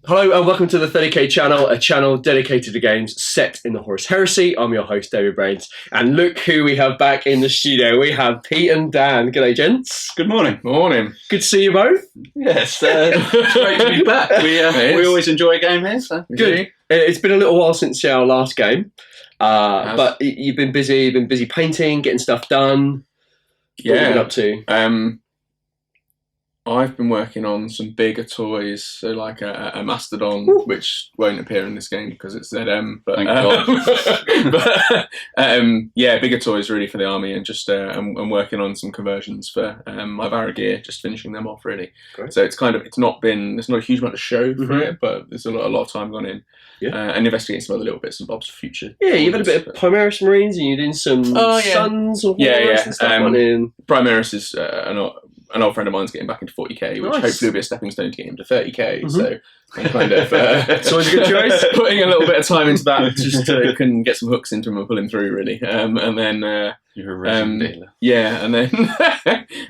Hello and welcome to the 30k channel, a channel dedicated to games set in the HORUS Heresy. I'm your host, David Brains, and look who we have back in the studio. We have Pete and Dan. G'day, gents. Good morning. Morning. Good to see you both. Yes, it's great to be back. We always enjoy a game here, so good. It's been a little while since our last game, but you've been busy. You've been busy painting, getting stuff done. What have you been up to? I've been working on some bigger toys, so like a Mastodon, which won't appear in this game because it's ZM. But, thank God. Yeah, bigger toys really for the army, and just I'm working on some conversions for my Vara gear, just finishing them off really. Great. So it's not a huge amount of show for it, but there's a lot of time gone in. Yeah. And investigating some other little bits and bobs for future. Yeah, you've had a bit of Primaris Marines, and you're doing some Suns or HORUS and stuff on in. Primaris is an old friend of mine's getting back into 40k, which hopefully will be a stepping stone to get him to 30k. So I'm kind of it's always a good choice. Putting a little bit of time into that, just to can get some hooks into him and pull him through really. And then you're a resin dealer. Yeah, and then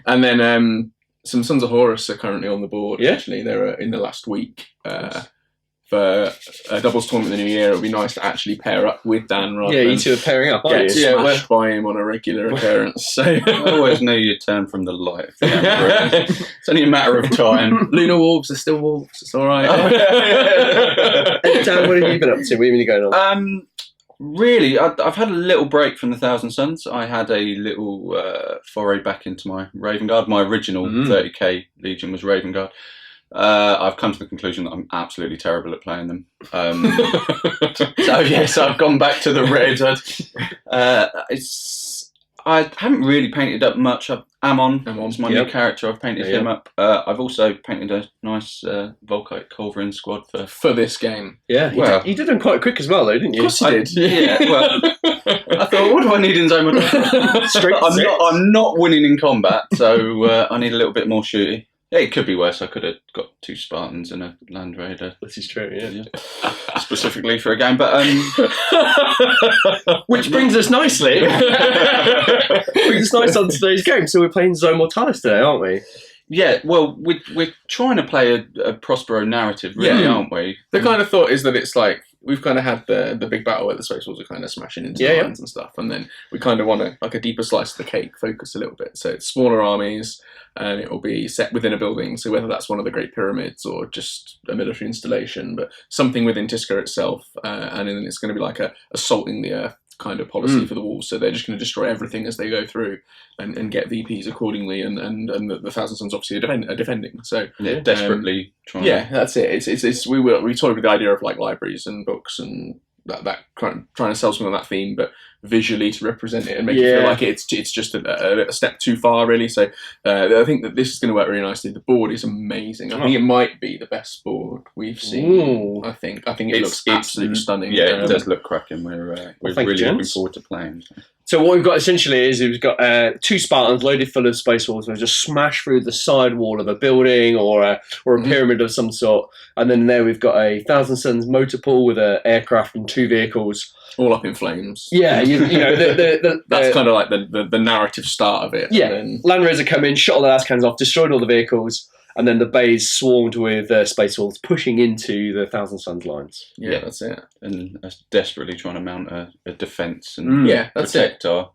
and then some Sons of Horus are currently on the board. Yeah. Actually, they're in the last week. For a doubles tournament in the new year, it would be nice to actually pair up with Dan rather than you two are pairing up, aren't get you? smashed by him on a regular occurrence. So I always knew you'd turn from the light. It's only a matter of time. Lunar Wolves are still wolves. It's all right. Dan, what have you been up to? What have you been going on? Really, I've had a little break from the Thousand Suns. I had a little foray back into my Raven Guard. My original 30k Legion was Raven Guard. I've come to the conclusion that I'm absolutely terrible at playing them. So yes, I've gone back to the red. I haven't really painted up much. Amon's my new character. I've painted him up. I've also painted a nice Volkite Culverin squad for this game. Yeah, you did them quite quick as well, though, didn't you? Of course you did. Yeah, well, I thought, what do I need in Zone? I'm not winning in combat, so I need a little bit more shooty. Yeah, it could be worse. I could have got 2 Spartans and a Land Raider. This is true, yeah. Specifically for a game, but which brings us nicely. On today's game. So we're playing Zone Mortalis today, aren't we? Yeah, well, we're trying to play a Prospero narrative, really, aren't we? The kind of thought is that it's like we've kind of had the big battle where the Space Wolves are kind of smashing into lines and stuff, and then we kind of want to, like a deeper slice of the cake, focus a little bit. So it's smaller armies, and it will be set within a building. So whether that's one of the Great Pyramids or just a military installation, but something within Tisca itself, and then it's going to be like a assaulting the earth kind of policy for the Wolves. So they're just going to destroy everything as they go through and get VPs accordingly, and the Thousand Suns obviously are defending. So desperately trying. Yeah, that's it. It's we toyed with the idea of like libraries and books and that trying to sell something on that theme, but visually to represent it and make it feel like it's just a step too far, really. So I think that this is going to work really nicely. The board is amazing. I think it might be the best board we've seen. Ooh. I think it looks absolutely stunning. Yeah, it does look cracking. We're really looking forward to playing. So what we've got essentially is we've got 2 Spartans loaded full of Space Wolves. We've just smashed through the side wall of a building or a pyramid of some sort, and then there we've got a Thousand Suns motor pool with an aircraft and 2 vehicles, all up in flames. Yeah, you know that's kind of like the narrative start of it. Yeah, and then Land Raider come in, shot all the last cannons off, destroyed all the vehicles. And then the bays swarmed with Space Wolves pushing into the Thousand Suns lines. Yeah, that's it. And desperately trying to mount a defence and protect our...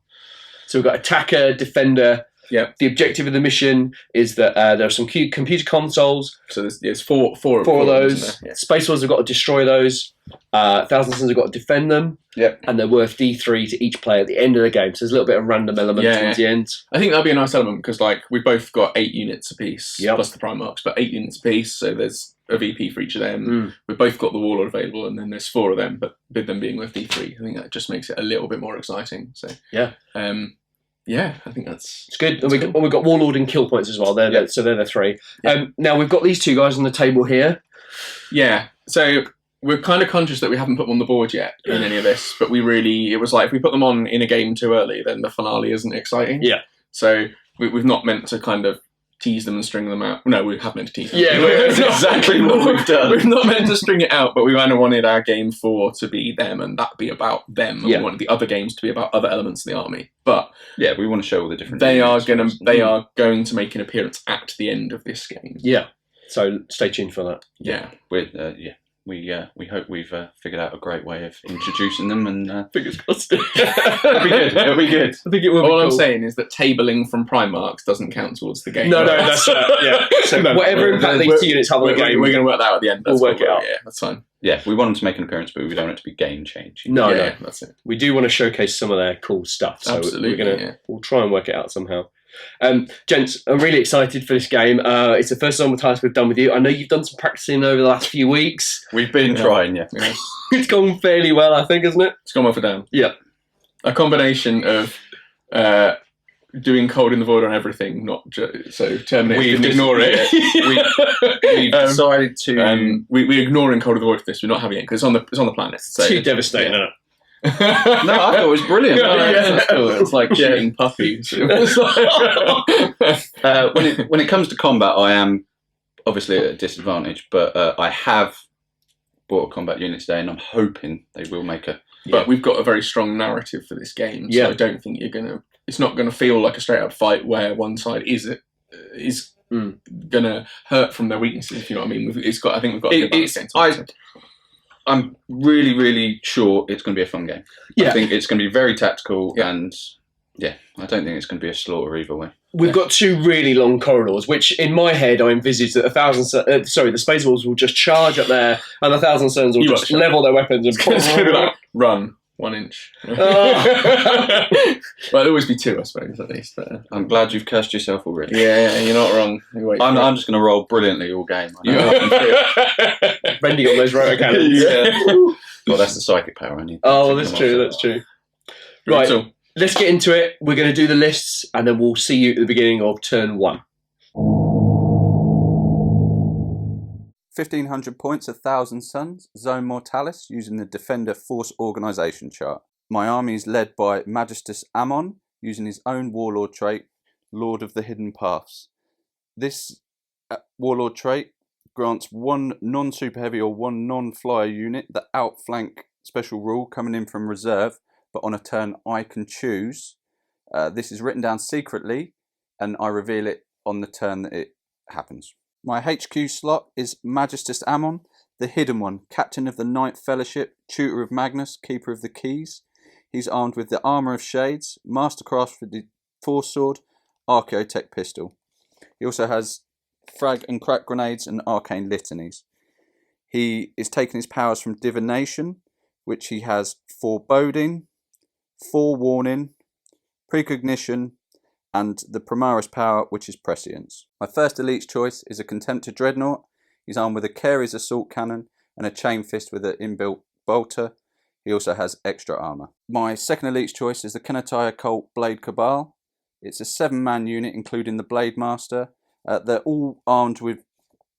So we've got attacker, defender. Yeah. The objective of the mission is that there are some computer consoles. So there's four of those. Space Wolves have got to destroy those. Thousand Suns have got to defend them. Yep. And they're worth D3 to each player at the end of the game. So there's a little bit of random element towards the end. I think that'll be a nice element because like we've both got 8 units apiece plus the Primarchs, but 8 units apiece. So there's a VP for each of them. We've both got the Warlord available, and then there's 4 of them, but with them being worth D3, I think that just makes it a little bit more exciting. So yeah, I think it's good. And we've got Warlord and Kill Points as well. So they're the 3. Now we've got these 2 guys on the table here. Yeah. So we're kind of conscious that we haven't put them on the board yet in any of this, but it was like if we put them on in a game too early, then the finale isn't exciting. Yeah. So we've not meant to kind of tease them and string them out. No, we have meant to tease them. Yeah, that's exactly what we've done. We've not meant to string it out, but we kind of wanted our game 4 to be them and that be about them. And we wanted the other games to be about other elements of the army. But yeah, we want to show all the different. They are going to make an appearance at the end of this game. Yeah. So stay tuned for that. Yeah. We hope we've figured out a great way of introducing them, and Fingers crossed. it'll be good. It'll be good. I think it will be All I'm cool. saying is that tabling from Primarks doesn't count towards the game. No, that's yeah. So whatever impact these 2 units have on the game, we're going to work that out at the end. We'll work it out. Yeah, that's fine. Yeah, we want them to make an appearance, but we don't want it to be game changing. No, Yeah, that's it. we do want to showcase some of their cool stuff. So Absolutely, we'll try and work it out somehow. Gents, I'm really excited for this game. It's the first Titus we've done with you. I know you've done some practicing over the last few weeks. We've been trying, yeah. It's gone fairly well, I think, hasn't it? It's gone well for Dan. Yeah. A combination of doing Cold in the Void on everything, not so Terminator didn't ignore it. We've decided to... we're ignoring Cold in the Void for this. We're not having it because it's on the planet. So Too devastating, isn't it? No, I thought it was brilliant. Yeah. It's like Shooting puppies. when it comes to combat, I am obviously at a disadvantage, but I have bought a combat unit today, and I'm hoping they will make a... But we've got a very strong narrative for this game, so I don't think it's not gonna feel like a straight up fight where one side is gonna hurt from their weaknesses. If you know what I mean, I think we've got a good balance. I'm really, really sure it's going to be a fun game. Yeah. I think it's going to be very tactical, and I don't think it's going to be a slaughter either way. We've got 2 really long corridors, which in my head I envisage that the Space Wolves will just charge up there, and the 1,000 Suns will just level their weapons and run 1 inch. Oh. Well, there'll always be 2, I suppose, at least. But, I'm glad you've cursed yourself already. yeah, you're not wrong. I'm just going to roll brilliantly all game. bending on those rotor cannons. Well, that's the psychic power I need. Oh, that's true. Right, let's get into it. We're going to do the lists, and then we'll see you at the beginning of turn 1. 1,500 points, 1,000 Suns, Zone Mortalis, using the Defender Force Organisation chart. My army is led by Magistus Ammon, using his own Warlord trait, Lord of the Hidden Paths. This Warlord trait grants 1 non-super heavy or 1 non-flyer unit the outflank special rule coming in from reserve, but on a turn I can choose. This is written down secretly, and I reveal it on the turn that it happens. My HQ slot is Magistus Ammon, the hidden one, Captain of the Ninth Fellowship, Tutor of Magnus, Keeper of the Keys. He's armed with the Armour of Shades, Mastercraft for the Force Sword, Archaeotech Pistol. He also has Frag and Crack Grenades and Arcane Litanies. He is taking his powers from Divination, which he has Foreboding, Forewarning, Precognition, and the Primaris power, which is Prescience. My first elite choice is a Contemptor Dreadnought. He's armed with a Carey's Assault Cannon and a Chain Fist with an inbuilt bolter. He also has extra armour. My second elite choice is the Kenatai Occult Blade Cabal. It's a 7-man unit, including the Blade Master. They're all armed with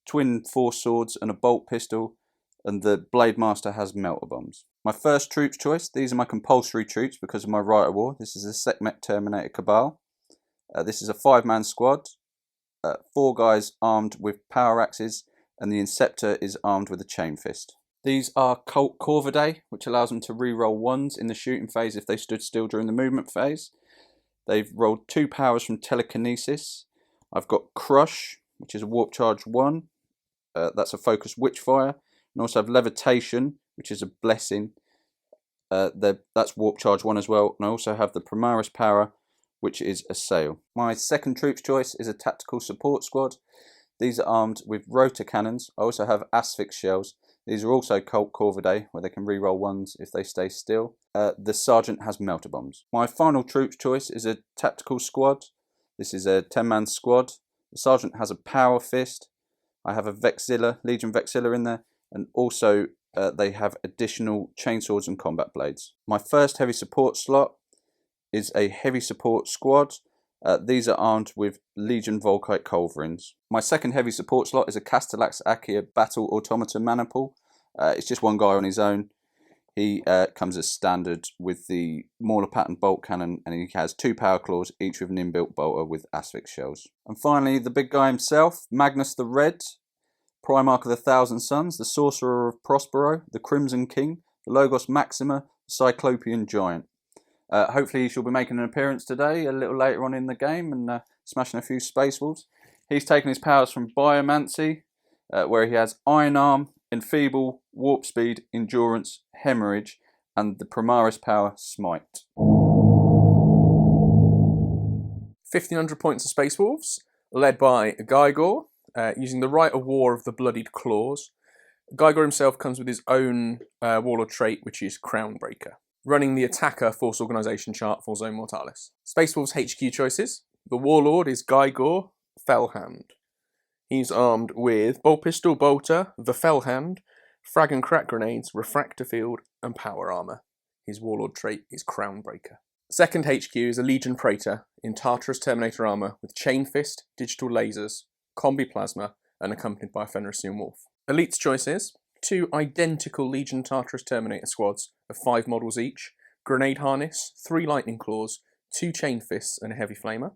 twin force swords and a bolt pistol, and the Blade Master has melter bombs. My first troops choice, these are my compulsory troops because of my Right of War. This is a Sekhmet Terminator Cabal. This is a 5-man squad, 4 guys armed with power axes, and the Inceptor is armed with a chain fist. These are Cult Corvidae, which allows them to re-roll 1s in the shooting phase if they stood still during the movement phase. They've rolled 2 powers from Telekinesis. I've got Crush, which is a Warp Charge 1. That's a focused Witchfire. And also have Levitation, which is a Blessing. That's Warp Charge 1 as well. And I also have the Primaris power, which is Assail. My second troops choice is a Tactical Support Squad. These are armed with rotor cannons. I also have Asphyx shells. These are also Cult Corvidae, where they can re-roll 1s if they stay still. The Sergeant has melter bombs. My final troops choice is a Tactical Squad. This is a 10-man squad. The Sergeant has a Power Fist. I have a Vexilla, Legion Vexilla in there, and also they have additional chainswords and combat blades. My first heavy support slot is a heavy support squad. These are armed with Legion Volkite Culverins. My second heavy support slot is a Castellax Akia Battle Automaton Maniple. It's just 1 guy on his own. He comes as standard with the Mauler Pattern Bolt Cannon, and he has 2 power claws, each with an inbuilt bolter with Asphyx shells. And finally, the big guy himself, Magnus the Red, Primarch of the 1,000 Suns, the Sorcerer of Prospero, the Crimson King, the Logos Maxima, the Cyclopean Giant. Hopefully he shall be making an appearance today, a little later on in the game, and smashing a few Space Wolves. He's taken his powers from Biomancy, where he has Iron Arm, Enfeeble, Warp Speed, Endurance, Hemorrhage, and the Primaris power Smite. 1,500 points of Space Wolves, led by Gygor, using the Rite of War of the Bloodied Claws. Gygor himself comes with his own Warlord trait, which is Crown Breaker. Running the Attacker Force Organisation chart for Zone Mortalis. Space Wolves HQ choices. The Warlord is Gygor, Fellhand. He's armed with Bolt Pistol, Bolter, the Fellhand, Frag and Crack Grenades, Refractor Field, and Power Armour. His Warlord trait is Crown Breaker. Second HQ is a Legion Praetor in Tartarus Terminator armour with Chain Fist, Digital Lasers, Combi Plasma, and accompanied by a Fenrisian Wolf. Elite's choices: 2 identical Legion Tartarus Terminator squads of 5 models each, Grenade Harness, 3 Lightning Claws, 2 Chain Fists, and a Heavy Flamer.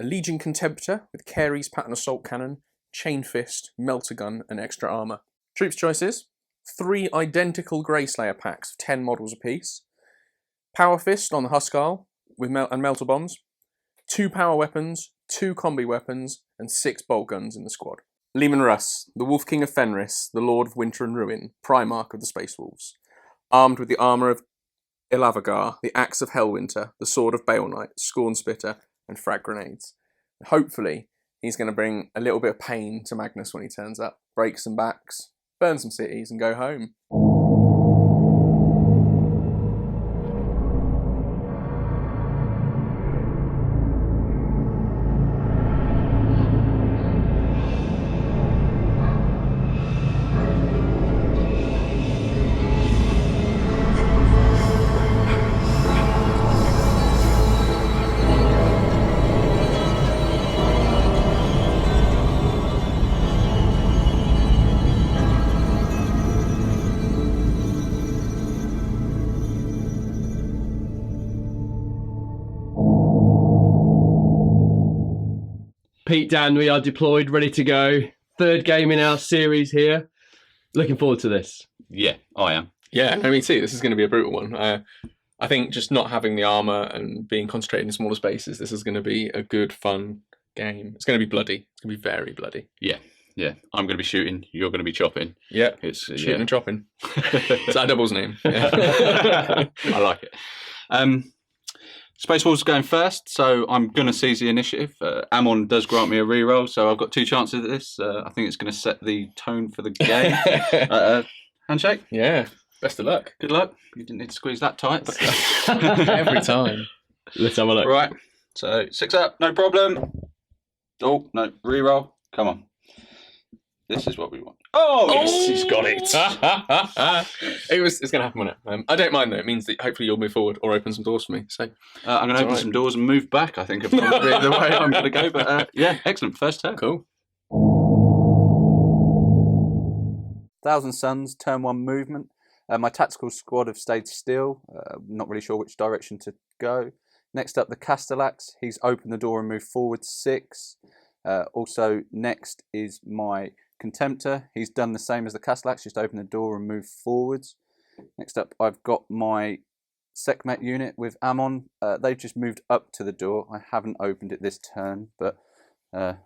A Legion Contemptor with Carey's Pattern Assault Cannon, Chain Fist, Melter Gun, and extra armour. Troops choices: 3 identical Greyslayer packs of 10 models apiece, Power Fist on the Huskarl with Melter Bombs, 2 power weapons, 2 combi weapons, and 6 bolt guns in the squad. Leman Russ, the Wolf King of Fenris, the Lord of Winter and Ruin, Primarch of the Space Wolves, armed with the armour of Ilavagar, the Axe of Hellwinter, the Sword of Bale Knight, Scorn Spitter, and Frag Grenades. Hopefully, he's going to bring a little bit of pain to Magnus when he turns up, break some backs, burn some cities, and go home. Pete, Dan, we are deployed, ready to go. Third game in our series here. Looking forward to this. Yeah, I am. Yeah, me too. This is going to be a brutal one. I think just not having the armour and being concentrated in smaller spaces, this is going to be a good, fun game. It's going to be bloody. It's going to be very bloody. Yeah. I'm going to be shooting. You're going to be chopping. Yeah, It's shooting and chopping. It's our double's name. Yeah. I like it. Space Wolves are going first, so I'm going to seize the initiative. Ammon does grant me a reroll, so I've got 2 chances at this. I think it's going to set the tone for the game. Handshake? Yeah, best of luck. Good luck. You didn't need to squeeze that tight. But Every time. Let's have a look. Right, so 6 up, no problem. Oh, no, reroll. Come on. This is what we want. Oh, yes, he's got it. It's going to happen, won't it? I don't mind though. It means that hopefully you'll move forward or open some doors for me. So I'm going to open some doors and move back, I think, are probably the way I'm going to go. But yeah, excellent. First turn. Cool. 1,000 Suns, turn 1 movement. My tactical squad have stayed still. Not really sure which direction to go. Next up, the Castellax. He's opened the door and moved forward 6. Also, next is my Contemptor. He's done the same as the Castellax, just open the door and move forwards. Next up, I've got my Sekhmet unit with Ammon. They've just moved up to the door. I haven't opened it this turn, but I'm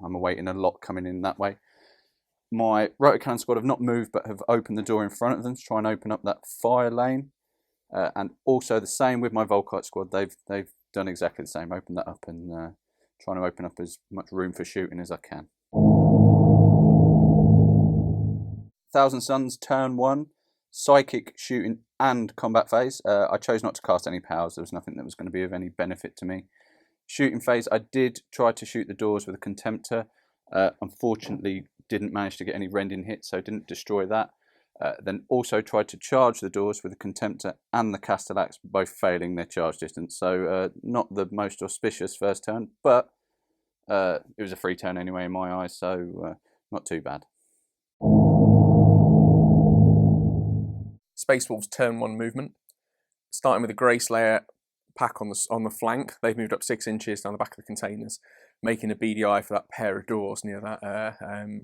awaiting a lot coming in that way. My Rotocannon squad have not moved, but have opened the door in front of them to try and open up that fire lane. And also the same with my Volkite squad. They've done exactly the same. Open that up and trying to open up as much room for shooting as I can. 1,000 Suns, turn 1, psychic, shooting, and combat phase. I chose not to cast any powers. There was nothing that was going to be of any benefit to me. Shooting phase, I did try to shoot the doors with a Contemptor. Unfortunately, didn't manage to get any rending hits, so didn't destroy that. Then also tried to charge the doors with the Contemptor and the Castellax, both failing their charge distance. So not the most auspicious first turn, but it was a free turn anyway in my eyes, so not too bad. Space Wolves turn 1 movement. Starting with the Greyslayer pack on the flank. They've moved up 6 inches down the back of the containers, making a BDI for that pair of doors near that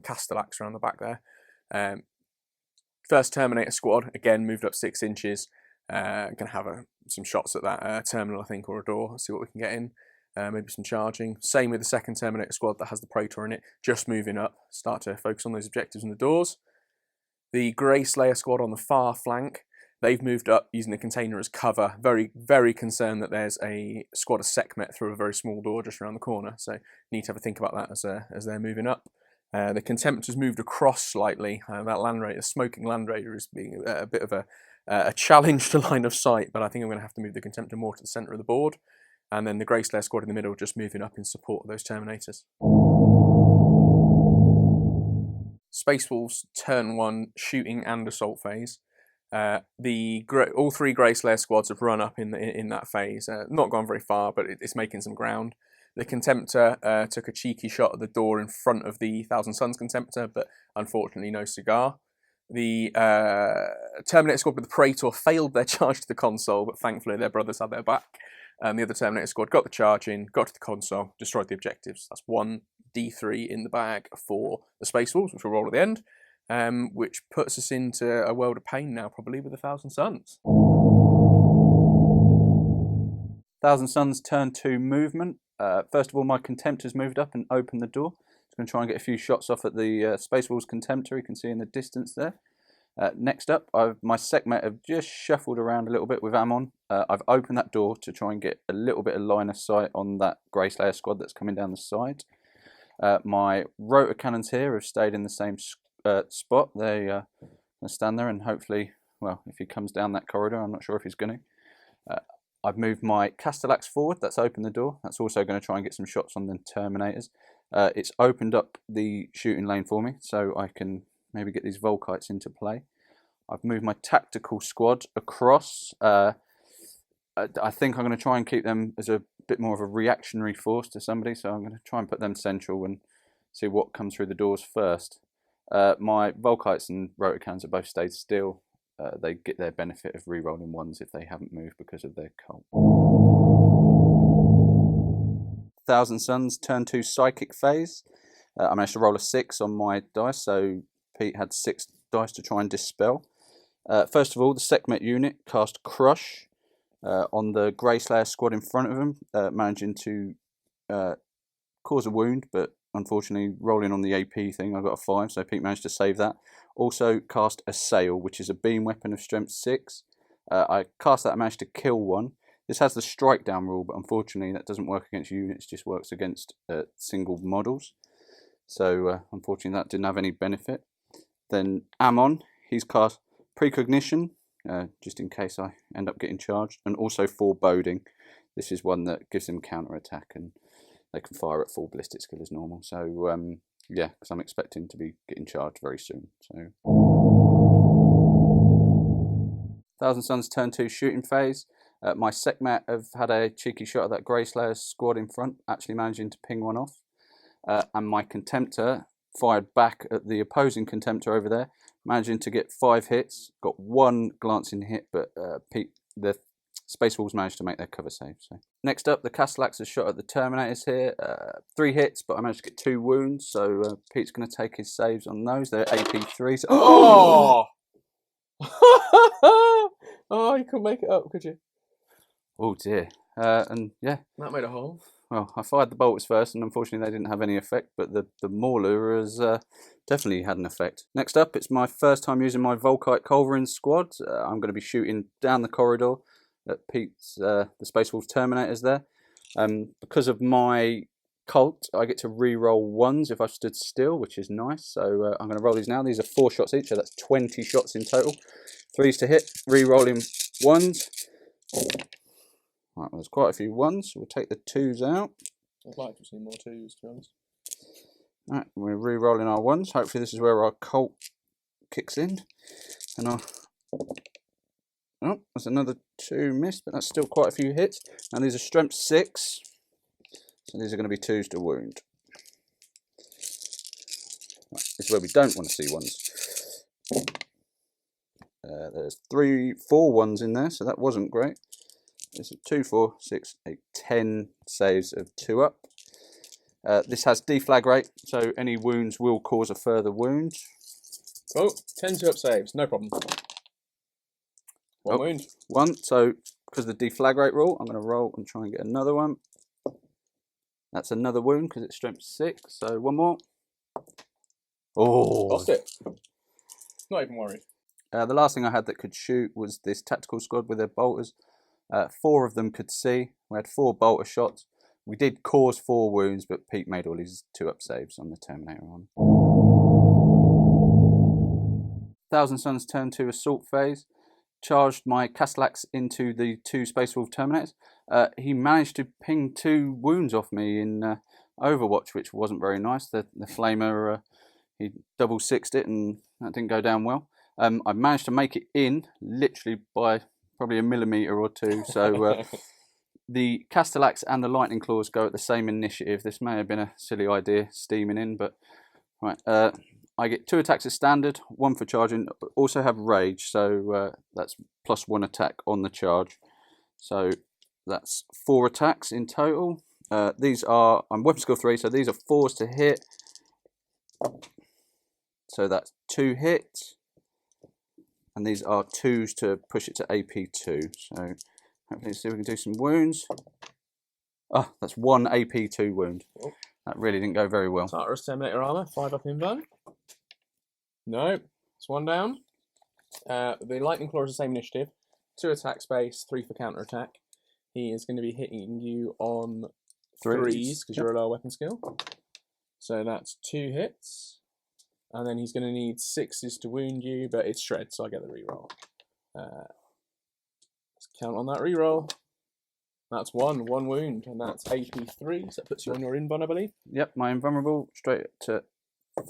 Castellax around the back there. First Terminator squad, again, moved up 6 inches. Going to have some shots at that terminal, I think, or a door. See what we can get in. maybe some charging. Same with the second Terminator squad that has the Praetor in it, just moving up, start to focus on those objectives and the doors. The Grey Slayer squad on the far flank, they've moved up using the container as cover. Very, very concerned that there's a squad of Sekhmet through a very small door just around the corner. So need to have a think about that as they're moving up. The Contemptor's moved across slightly. That Land Raider, the smoking Land Raider, is being a bit of a challenge to line of sight, but I think I'm going to have to move the Contemptor more to the centre of the board. And then the Grey Slayer squad in the middle just moving up in support of those Terminators. Space Wolves turn 1 shooting and assault phase. All 3 Grey Slayer squads have run up in that phase. Not gone very far, but it's making some ground. The Contemptor took a cheeky shot at the door in front of the Thousand Suns Contemptor, but unfortunately no cigar. The Terminator squad with the Praetor failed their charge to the console, but thankfully their brothers had their back. The other Terminator squad got the charge in, got to the console, destroyed the objectives. That's 1 D3 in the bag for the Space Wolves, which we'll roll at the end, which puts us into a world of pain now, probably, with the Thousand Suns. Thousand Suns turn 2 movement. First of all, my Contemptor's moved up and opened the door. Just going to try and get a few shots off at the Space Wolves Contemptor. You can see in the distance there. Next up, my Sekhmet have just shuffled around a little bit with Ammon. I've opened that door to try and get a little bit of line of sight on that Grey Slayer squad that's coming down the side. My rotor cannons here have stayed in the same spot. They going to stand there and hopefully, well, if he comes down that corridor, I'm not sure if he's going to. I've moved my Castellax forward. That's opened the door. That's also going to try and get some shots on the Terminators. It's opened up the shooting lane for me, so I can maybe get these Volkites into play. I've moved my tactical squad across. I think I'm going to try and keep them as a bit more of a reactionary force to somebody, so I'm going to try and put them central and see what comes through the doors first. My Volkites and rotor cannons have both stayed still. They get their benefit of re-rolling ones if they haven't moved because of their cult. Thousand Suns turn 2 psychic phase. I managed to roll a 6 on my dice, so Pete had 6 dice to try and dispel. First of all, the Sekhmet unit cast Crush on the Grey Slayer squad in front of him, managing to cause a wound, but unfortunately rolling on the AP thing, I got a 5, so Pete managed to save that. Also cast Assail, which is a beam weapon of strength 6. I cast that and managed to kill one. This has the strike down rule, but unfortunately that doesn't work against units, just works against single models. So unfortunately that didn't have any benefit. Then Ammon, he's cast Precognition, just in case I end up getting charged, and also Foreboding. This is one that gives them counter-attack and they can fire at full ballistic skill as normal. So yeah, because I'm expecting to be getting charged very soon. So Thousand Suns turn 2 shooting phase. My Sekhmet have had a cheeky shot at that Grey Slayer squad in front, actually managing to ping one off. And my Contemptor fired back at the opposing Contemptor over there, managing to get 5 hits. Got 1 glancing hit, but the Space Wolves managed to make their cover save. So next up, the Castellax has shot at the Terminators here. 3 hits, but I managed to get 2 wounds. So Pete's going to take his saves on those. They're AP3s. Oh! Oh, you couldn't make it up, could you? Oh dear. And yeah. That made a hole. Well, I fired the bolts first, and unfortunately they didn't have any effect, but the Mauler has definitely had an effect. Next up, it's my first time using my Volkite Culverin squad. I'm going to be shooting down the corridor at Pete's, the Space Wolves Terminators there. Because of my cult, I get to re-roll 1s if I've stood still, which is nice. So I'm going to roll these now. These are 4 shots each, so that's 20 shots in total. 3s to hit, re-rolling 1s. Right, well, there's quite a few 1s, so we'll take the 2s out. I'd like to see more 2s, to be honest. Right, we're re-rolling our 1s. Hopefully this is where our cult kicks in. And oh, there's another 2 missed, but that's still quite a few hits. And these are strength 6, so these are going to be 2s to wound. Right, this is where we don't want to see 1s. There's 4 1s in there, so that wasn't great. There's 2, 4, 6, 8, 10 saves of 2 up. This has deflag rate, so any wounds will cause a further wound. Oh, 10 2-up saves, no problem. One wound. 1, so because of the deflag rate rule, I'm going to roll and try and get another one. That's another wound because it's strength 6. So 1 more. Oh, Lost it. Not even worried. the last thing I had that could shoot was this tactical squad with their bolters. 4 of them could see. We had 4 bolter shots. We did cause 4 wounds, but Pete made all his 2-up saves on the Terminator on. Thousand Suns turn 2 assault phase. Charged my Castellax into the 2 Space Wolf Terminators. He managed to ping 2 wounds off me in Overwatch, which wasn't very nice. The Flamer, he double 6'd it and that didn't go down well. I managed to make it in, literally by probably a millimetre or 2. So the Castellax and the Lightning Claws go at the same initiative. This may have been a silly idea, steaming in, but right. I get 2 attacks as standard, 1 for charging. Also have rage, so that's +1 attack on the charge. So that's 4 attacks in total. These are, I'm weapon skill 3, so these are 4s to hit. So that's 2 hits. And these are 2s to push it to AP 2. So hopefully see if we can do some wounds. Oh, that's 1 AP 2 wound. That really didn't go very well. Tartarus Terminator armor, 5 up in van. No, it's 1 down. The Lightning Claw is the same initiative. 2 attack space, 3 for counter attack. He is going to be hitting you on 3s because you're a lower weapon skill. So that's 2 hits. And then he's going to need 6s to wound you, but it's shred, so I get the reroll. Let's count on that reroll. That's 1 wound, and that's AP 3, so that puts you on your invuln, I believe. Yep, my invulnerable straight to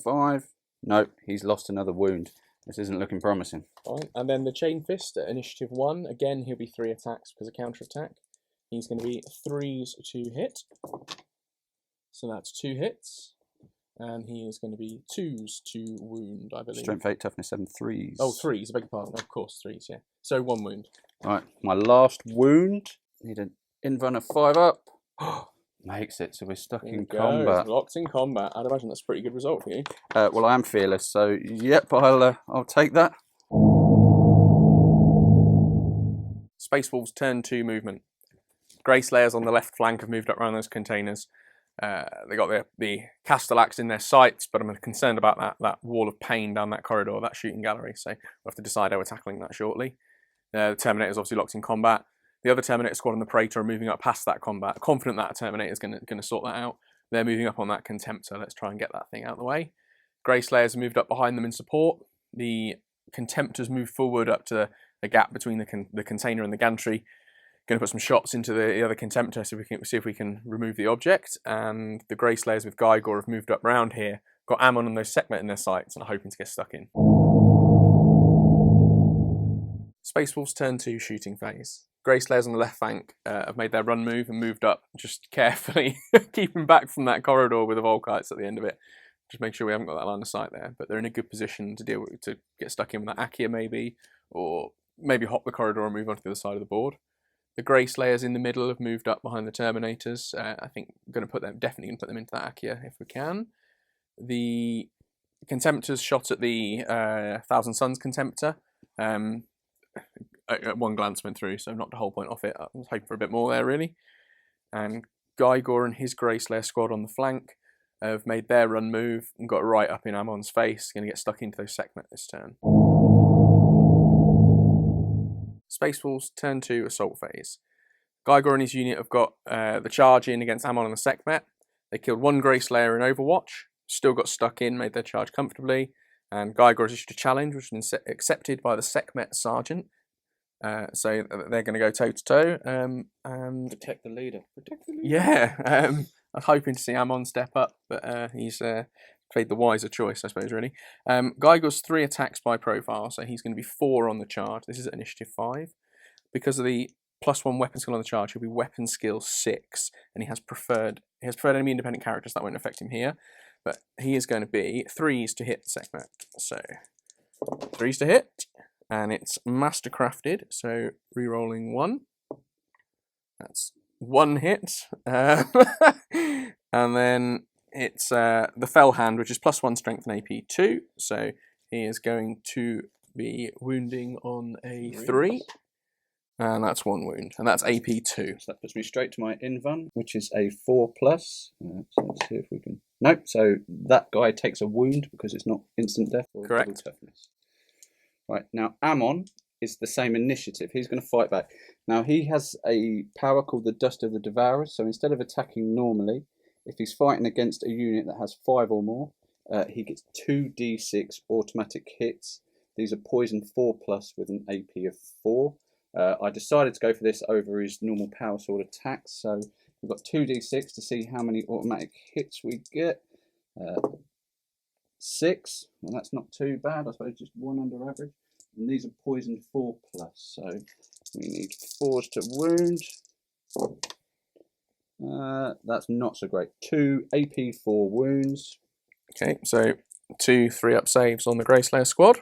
5. Nope, he's lost another wound. This isn't looking promising. Fine. And then the Chain Fist at initiative 1. Again, he'll be 3 attacks because of counter attack. He's going to be 3s to hit. So that's 2 hits. And he is going to be 2s to wound, I believe. Strength 8, toughness 7, 3s. Oh, 3s, I beg your pardon. Of course, 3s, yeah. So 1 wound. Alright, my last wound. Need an invuln of 5 up. Makes it, so we're stuck in combat. Locked in combat. I'd imagine that's a pretty good result for you. Well, I am fearless, so yep, I'll take that. Space Wolves turn 2 movement. Grey Slayers on the left flank have moved up around those containers. They got the Castellax in their sights, but I'm concerned about that wall of pain down that corridor, that shooting gallery. So we'll have to decide how we're tackling that shortly. The Terminator's obviously locked in combat. The other Terminator squad and the Praetor are moving up past that combat. Confident that a Terminator is going to sort that out. They're moving up on that Contemptor. Let's try and get that thing out of the way. Grey Slayers have moved up behind them in support. The Contemptors move forward up to the gap between the container and the gantry. Going to put some shots into the other Contemptor so we can see if we can remove the object. And the Grey Slayers with Gygor have moved up round here. Got Ammon and those Sekhmet in their sights and are hoping to get stuck in. Space Wolves turn 2 shooting phase. Grey Slayers on the left flank have made their run move and moved up just carefully, keeping back from that corridor with the Volkites at the end of it. Just make sure we haven't got that line of sight there. But they're in a good position to deal with, to get stuck in with that Akia maybe, or maybe hop the corridor and move on to the other side of the board. The Grey Slayers in the middle have moved up behind the Terminators. I think definitely going to put them into that Akia if we can. The Contemptors shot at the Thousand Suns Contemptor. At one glance went through, so knocked the whole point off it. I was hoping for a bit more there, really. And Gygor and his Grey Slayer squad on the flank have made their run move and got right up in Ammon's face. Going to get stuck into those Sekhmet this turn. Space Wolves turn 2 assault phase. Gygor and his unit have got the charge in against Ammon and the Sekhmet. They killed 1 Grey Slayer in Overwatch, still got stuck in, made their charge comfortably. And Gygor has issued a challenge, which has been accepted by the Sekhmet Sergeant. So they're going to go toe-to-toe. And Protect the leader. Protect the leader. yeah, I'm hoping to see Ammon step up, but he's played the wiser choice, I suppose, really. Gygor's 3 attacks by profile, so he's going to be 4 on the charge. This is at initiative 5. Because of the +1 weapon skill on the charge, he'll be weapon skill 6, and he has preferred enemy independent characters. That won't affect him here, but he is going to be 3s to hit the Sekhmet. So 3s to hit, and it's mastercrafted. So re-rolling 1. That's 1 hit, and then it's the Fell Hand, which is +1 strength and AP 2. So he is going to be wounding on a 3. And that's 1 wound. And that's AP 2. So that puts me straight to my invuln, which is a 4+. So let's see if we can... Nope, so that guy takes a wound because it's not instant death or Correct. double toughness. Right, now Ammon is the same initiative. He's going to fight back. Now he has a power called the Dust of the Devourers. So instead of attacking normally, if he's fighting against a unit that has 5 or more, he gets 2d6 automatic hits. These are poison 4+ with an AP of 4. I decided to go for this over his normal power sword attacks. So we've got 2d6 to see how many automatic hits we get. 6, and that's not too bad. I suppose just 1 under average. And these are poison 4+. So we need 4s to wound. That's not so great. 2 AP 4 wounds. Okay, so 2 3-up saves on the Greyslayer squad.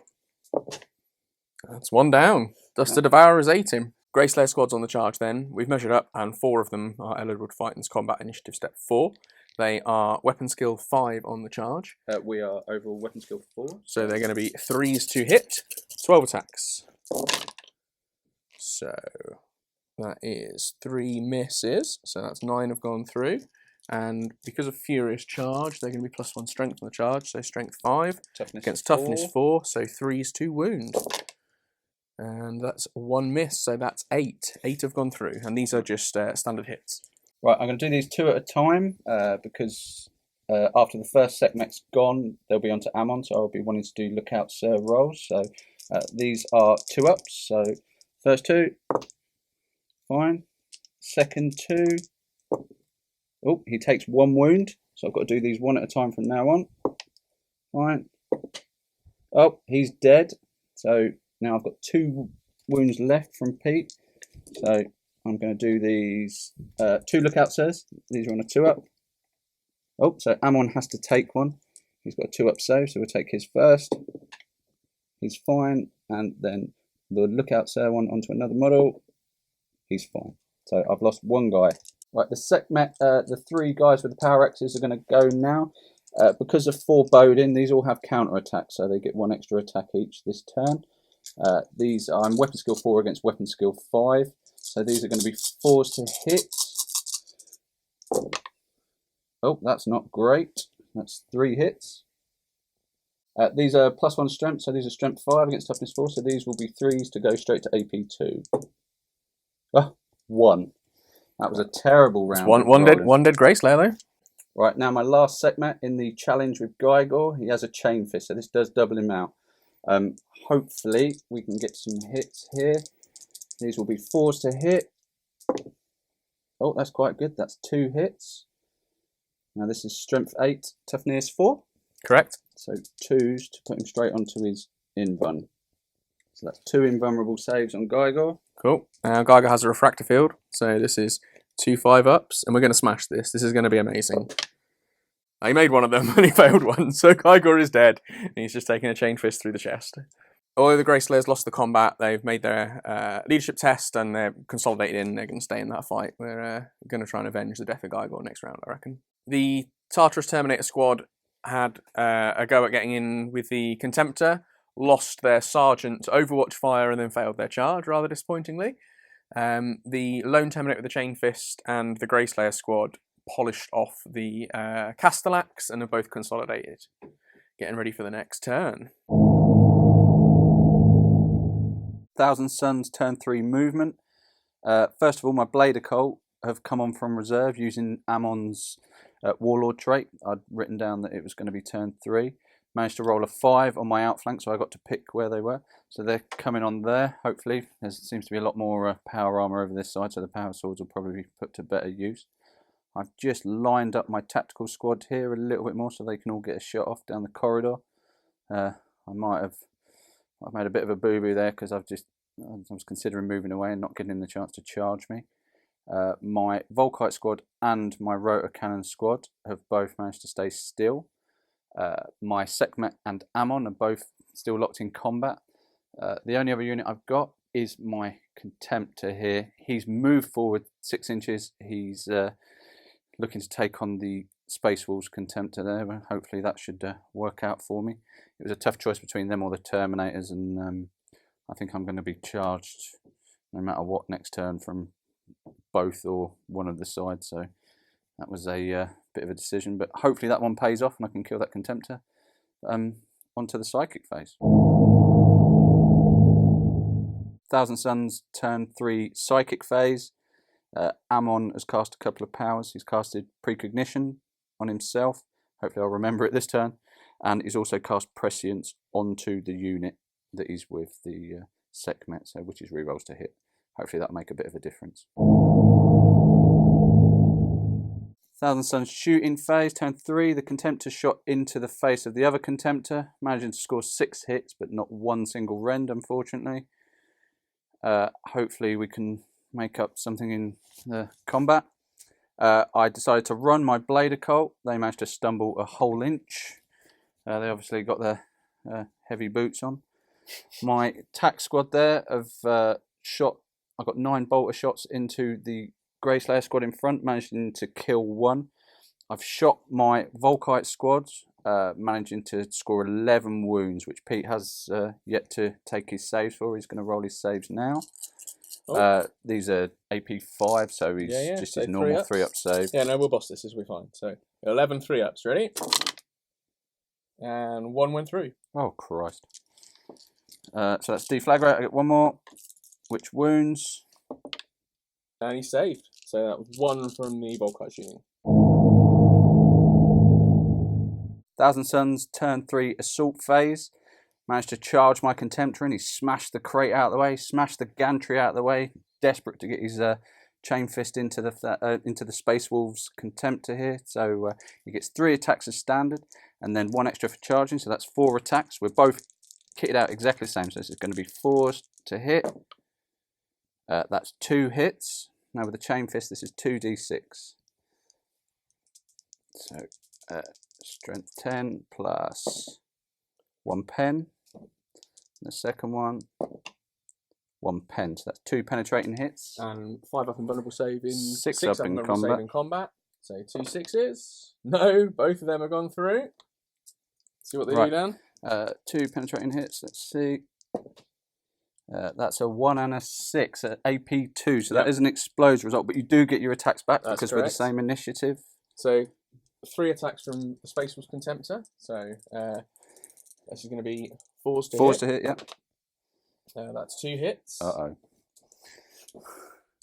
That's 1 down. Dust of Devourers ate him. Greyslayer squad's on the charge then. We've measured up, and 4 of them are eligible to fight in this combat initiative step 4. They are weapon skill 5 on the charge. We are overall weapon skill 4. So they're going to be 3s to hit, 12 attacks. So that is 3 misses. So that's 9 have gone through. And because of Furious Charge, they're going to be +1 strength on the charge. So strength 5 Toughness against 4. toughness 4. So 3s to wound. And that's 1 miss. So that's 8. 8 have gone through. And these are just standard hits. Right, I'm going to do these 2 at a time because after the first segment's gone, they'll be onto Ammon, so I'll be wanting to do lookout sir rolls. So these are 2-ups. So first 2, fine. Second 2. Oh, he takes 1 wound, so I've got to do these 1 at a time from now on. Fine. Oh, he's dead. So now I've got 2 wounds left from Pete. So I'm going to do these 2 lookout sirs. These are on a 2-up. Oh, so Ammon has to take 1. He's got a 2-up save, so we'll take his first. He's fine. And then the lookout sir one onto another model. He's fine. So I've lost 1 guy. Right, the 3 guys with the power axes are going to go now. Because of foreboding, these all have counter attacks, so they get 1 extra attack each this turn. I'm weapon skill 4 against weapon skill 5. So these are going to be 4s to hit. Oh, that's not great. That's 3 hits. These are +1 strength, so these are strength 5 against toughness 4. So these will be 3s to go straight to AP 2. Oh, 1. That was a terrible round. One dead Greyslayer though. Right, now my last segment in the challenge with Gygor, he has a chain fist, so this does double him out. Hopefully we can get some hits here. These will be 4s to hit. Oh, that's quite good. That's 2 hits. Now this is strength 8, toughness 4. Correct. So 2s to put him straight onto his invuln. So that's 2 invulnerable saves on Gygor. Cool. Geiger has a refractor field, so this is 2 5-ups, and we're going to smash this. This is going to be amazing. He made 1 of them, and he failed 1, so Geiger is dead, and he's just taking a chain fist through the chest. Although the Greyslayers lost the combat, they've made their leadership test, and they're consolidated in. They're going to stay in that fight. We're going to try and avenge the death of Geiger next round, I reckon. The Tartarus Terminator squad had a go at getting in with the Contemptor, lost their sergeant to Overwatch fire, and then failed their charge, rather disappointingly. The Lone Terminator with the Chain Fist and the Greyslayer squad polished off the Castellax and are both consolidated. Getting ready for the next turn. Thousand Suns turn 3 movement. First of all, my Blade Occult have come on from reserve using Ammon's Warlord trait. I'd written down that it was going to be turn 3. Managed to roll a 5 on my outflank, so I got to pick where they were. So they're coming on there, hopefully. There seems to be a lot more power armor over this side, so the power swords will probably be put to better use. I've just lined up my tactical squad here a little bit more so they can all get a shot off down the corridor. I've made a bit of a boo-boo there because I was considering moving away and not giving him the chance to charge me. My Volkite squad and my Rotor Cannon squad have both managed to stay still. My Sekhmet and Ammon are both still locked in combat. The only other unit I've got is my Contemptor here. He's moved forward 6 inches. He's looking to take on the Space Wolves Contemptor there. Hopefully that should work out for me. It was a tough choice between them or the Terminators, and I think I'm going to be charged no matter what next turn from both or one of the sides. So that was a bit of a decision, but hopefully that one pays off and I can kill that Contemptor. Onto the Psychic phase. Thousand Suns turn 3 Psychic phase. Ammon has cast a couple of powers. He's casted Precognition on himself. Hopefully I'll remember it this turn. And he's also cast Prescience onto the unit that he's with, the Sekhmet, so which is rerolls to hit. Hopefully that'll make a bit of a difference. Thousand Suns shooting phase, turn 3. The Contemptor shot into the face of the other Contemptor, managing to score 6 hits, but not one single rend, unfortunately. Hopefully we can make up something in the combat. I decided to run my Blade Occult. They managed to stumble a whole inch. They obviously got their heavy boots on. My tack squad there have shot. I got 9 bolter shots into the Grey Slayer squad in front, managing to kill 1. I've shot my Volkite squad, managing to score 11 wounds, which Pete has yet to take his saves for. He's going to roll his saves now. These are AP 5, so he's just his normal 3-up save. Yeah, no, we'll boss this as we find. So 11 3-ups, ready? And 1 went through. Oh, Christ. So that's Deflagrate. I get 1 more, which wounds. And he saved. So that was 1 from the Volkite shooting. Thousand Suns turn 3 Assault phase. Managed to charge my Contemptor in. He smashed the crate out of the way, smashed the gantry out of the way. Desperate to get his chain fist into the Space Wolves Contemptor here. So he gets 3 attacks as standard, and then 1 extra for charging. So that's 4 attacks. We're both kitted out exactly the same. So this is going to be 4 to hit. That's 2 hits. Now with the chain fist, this is 2d6. So strength 10 plus 1 pen. The second one, 1 pen. So that's 2 penetrating hits. And 5 up invulnerable save in 6 up up in invulnerable combat. save in combat. So 2 6s. No, both of them have gone through. See what they do, Dan. 2 penetrating hits. Let's see. That's a 1 and a 6 at AP 2. So that is an explode result, but you do get your attacks back because we're the same initiative. So 3 attacks from the Space Wolves Contemptor. So this is going to be 4s to hit. 4s to hit, yeah. That's 2 hits. Uh-oh.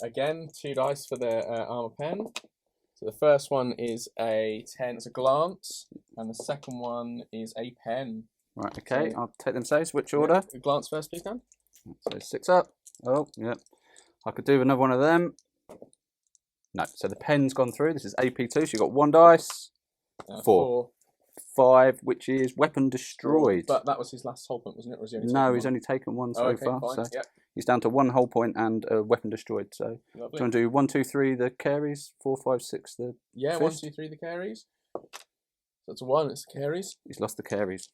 Again, 2 dice for the armor pen. So the first one is a 10, it's a glance, and the second one is a pen. Right, okay, so, I'll take them saves. Which order? Glance first, please, Dan. So 6 up. Oh, yeah. I could do another one of them. No, so the pen's gone through. This is AP2, so you've got 1 dice. 4. 5, which is weapon destroyed. But that was his last whole point, wasn't it? Or was he only no, he's only taken 1 so far. Fine. So yep. He's down to 1 whole point and a weapon destroyed. So do you want to do 1, 2, 3 the carries, 4, 5, 6 the fist? 1, 2, 3 the carries. That's 1. It's the carries. He's lost the carries.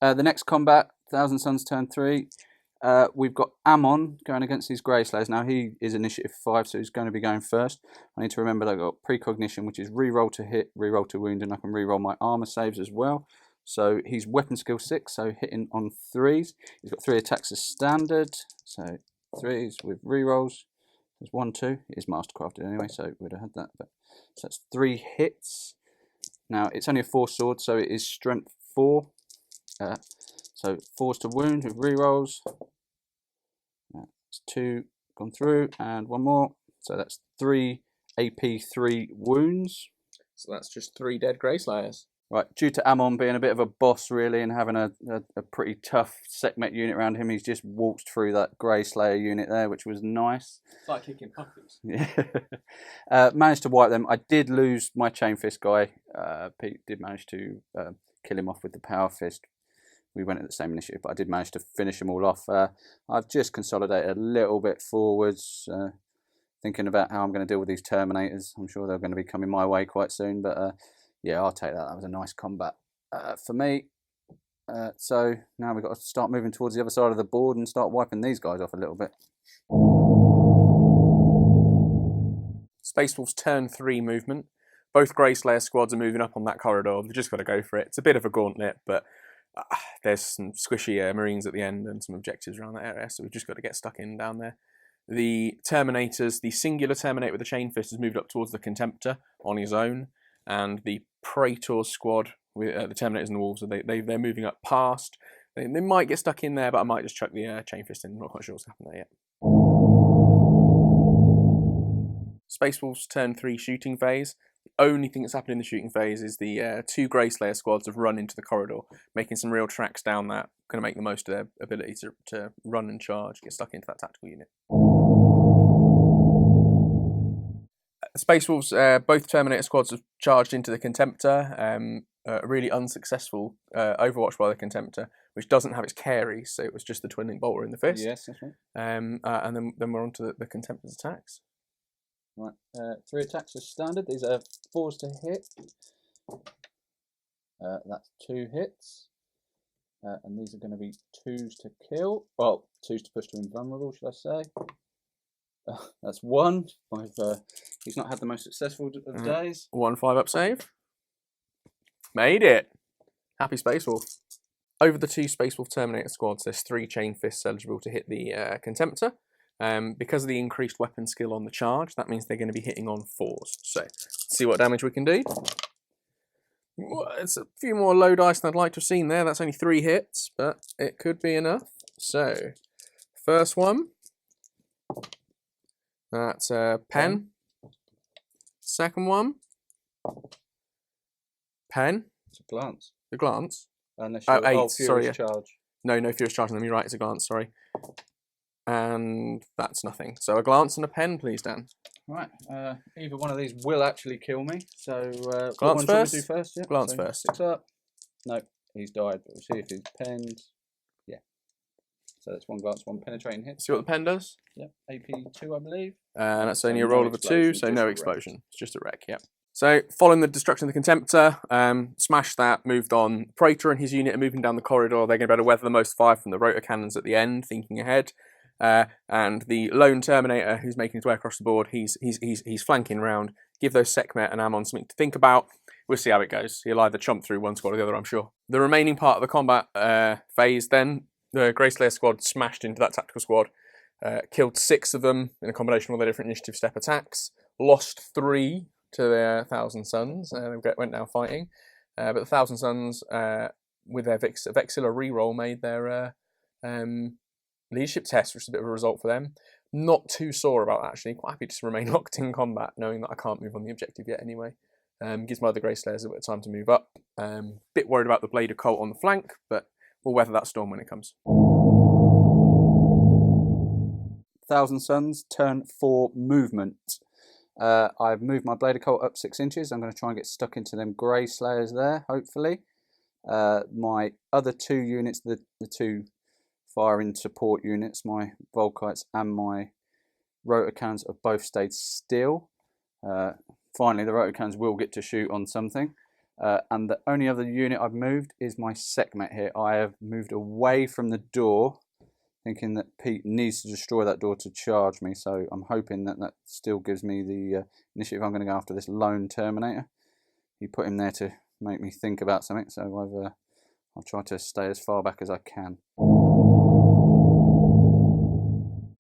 The next combat, Thousand Suns turn 3. We've got Ammon going against these Grey Slayers. Now he is initiative 5, so he's going to be going first. I need to remember that I've got Precognition, which is reroll to hit, reroll to wound, and I can reroll my armor saves as well. So he's weapon skill 6, so hitting on 3s. He's got 3 attacks as standard, so 3s with rerolls. There's 1, 2. It is mastercrafted anyway, so we'd have had that. But so that's 3 hits. Now it's only a 4 sword, so it is strength 4. So 4s to wound with rerolls. That's 2 gone through, and 1 more. So that's 3 AP 3 wounds. So that's just 3 dead Grey Slayers. Right, due to Ammon being a bit of a boss really and having a pretty tough Sekhmet unit around him, he's just waltzed through that Grey Slayer unit there, which was nice. It's like kicking puppies. Yeah. Managed to wipe them. I did lose my Chain Fist guy. Pete did manage to kill him off with the Power Fist. We went at the same initiative, but I did manage to finish them all off. I've just consolidated a little bit forwards, thinking about how I'm going to deal with these Terminators. I'm sure they're going to be coming my way quite soon, but yeah, I'll take that. That was a nice combat for me. So now we've got to start moving towards the other side of the board and start wiping these guys off a little bit. Space Wolves turn 3 movement. Both Grey Slayer squads are moving up on that corridor. They've just got to go for it. It's a bit of a gauntlet, but there's some squishy Marines at the end and some objectives around that area, so we've just got to get stuck in down there. The Terminators, the singular Terminator with the chain fist has moved up towards the Contemptor on his own, and the Praetor squad with the Terminators and the Wolves, they're moving up past. They might get stuck in there, but I might just chuck the chain fist in. I'm not quite sure what's happened there yet. Space Wolves turn 3 shooting phase. The only thing that's happened in the shooting phase is the 2 Grey Slayer squads have run into the corridor, making some real tracks down that. Going to make the most of their ability to run and charge, get stuck into that tactical unit. Space Wolves, both Terminator squads have charged into the Contemptor. A really unsuccessful overwatch by the Contemptor, which doesn't have its carry, so it was just the twin link bolter in the fist. Yes, that's right. And then we're on to the Contemptor's attacks. Right, 3 attacks are standard. These are 4s to hit. That's 2 hits. And these are going to be 2s to kill. Well, 2s to push to invulnerable, should I say. That's 1. He's not had the most successful of days. 1 5-up save. Made it. Happy Space Wolf. Over the 2 Space Wolf Terminator squads, there's 3 chain fists eligible to hit the Contemptor. Because of the increased weapon skill on the charge, that means they're going to be hitting on 4s. So, let's see what damage we can do. It's a few more low dice than I'd like to have seen there. That's only 3 hits, but it could be enough. So, first one. That's pen. Second one. Pen. It's a glance. The glance. Unless Oh, you're 8, Furious sorry, yeah. charge. No Furious charge on them. You're right, it's a glance, sorry. And that's nothing. So a glance and a pen, please, Dan. Right, either one of these will actually kill me. So, what Glance one shall we first? do first? Yeah. Glance so first. 6 up. No, he's died. But we'll see if he's penned. Yeah. So that's 1 glance, 1 penetrating hit. See what the pen does? Yep, AP 2, I believe. And that's So only a no roll of a 2, explosion, so just no a wreck. explosion. It's just a wreck, yeah. So, following the destruction of the Contemptor, smashed that, moved on. Praetor and his unit are moving down the corridor. They're going to be able to weather the most fire from the rotor cannons at the end, thinking ahead. And the lone Terminator, who's making his way across the board, he's flanking round. Give those Sekhmet and Ammon something to think about. We'll see how it goes. He'll either chomp through one squad or the other, I'm sure. The remaining part of the combat phase, then, the Grey Slayer squad smashed into that tactical squad. Killed 6 of them in a combination of all their different initiative step attacks. Lost 3 to their Thousand Sons. They went down fighting. But the Thousand Sons, with their Vexilla reroll, made their leadership test, which is a bit of a result for them. Not too sore about that, actually. Quite happy to remain locked in combat, knowing that I can't move on the objective yet anyway. Gives my other Grey Slayers a bit of time to move up. Bit worried about the Blade of Colt on the flank, but we'll weather that storm when it comes. Thousand Sons, turn 4 movement. I've moved my Blade of Colt up 6 inches. I'm going to try and get stuck into them Grey Slayers there, hopefully. My other 2 units, the 2 firing support units, my Volkites and my rotor cannons have both stayed still. Finally, the rotor cannons will get to shoot on something. And the only other unit I've moved is my Sekhmet here. I have moved away from the door, thinking that Pete needs to destroy that door to charge me. So I'm hoping that that still gives me the initiative. I'm going to go after this lone Terminator. He put him there to make me think about something. So I'll try to stay as far back as I can.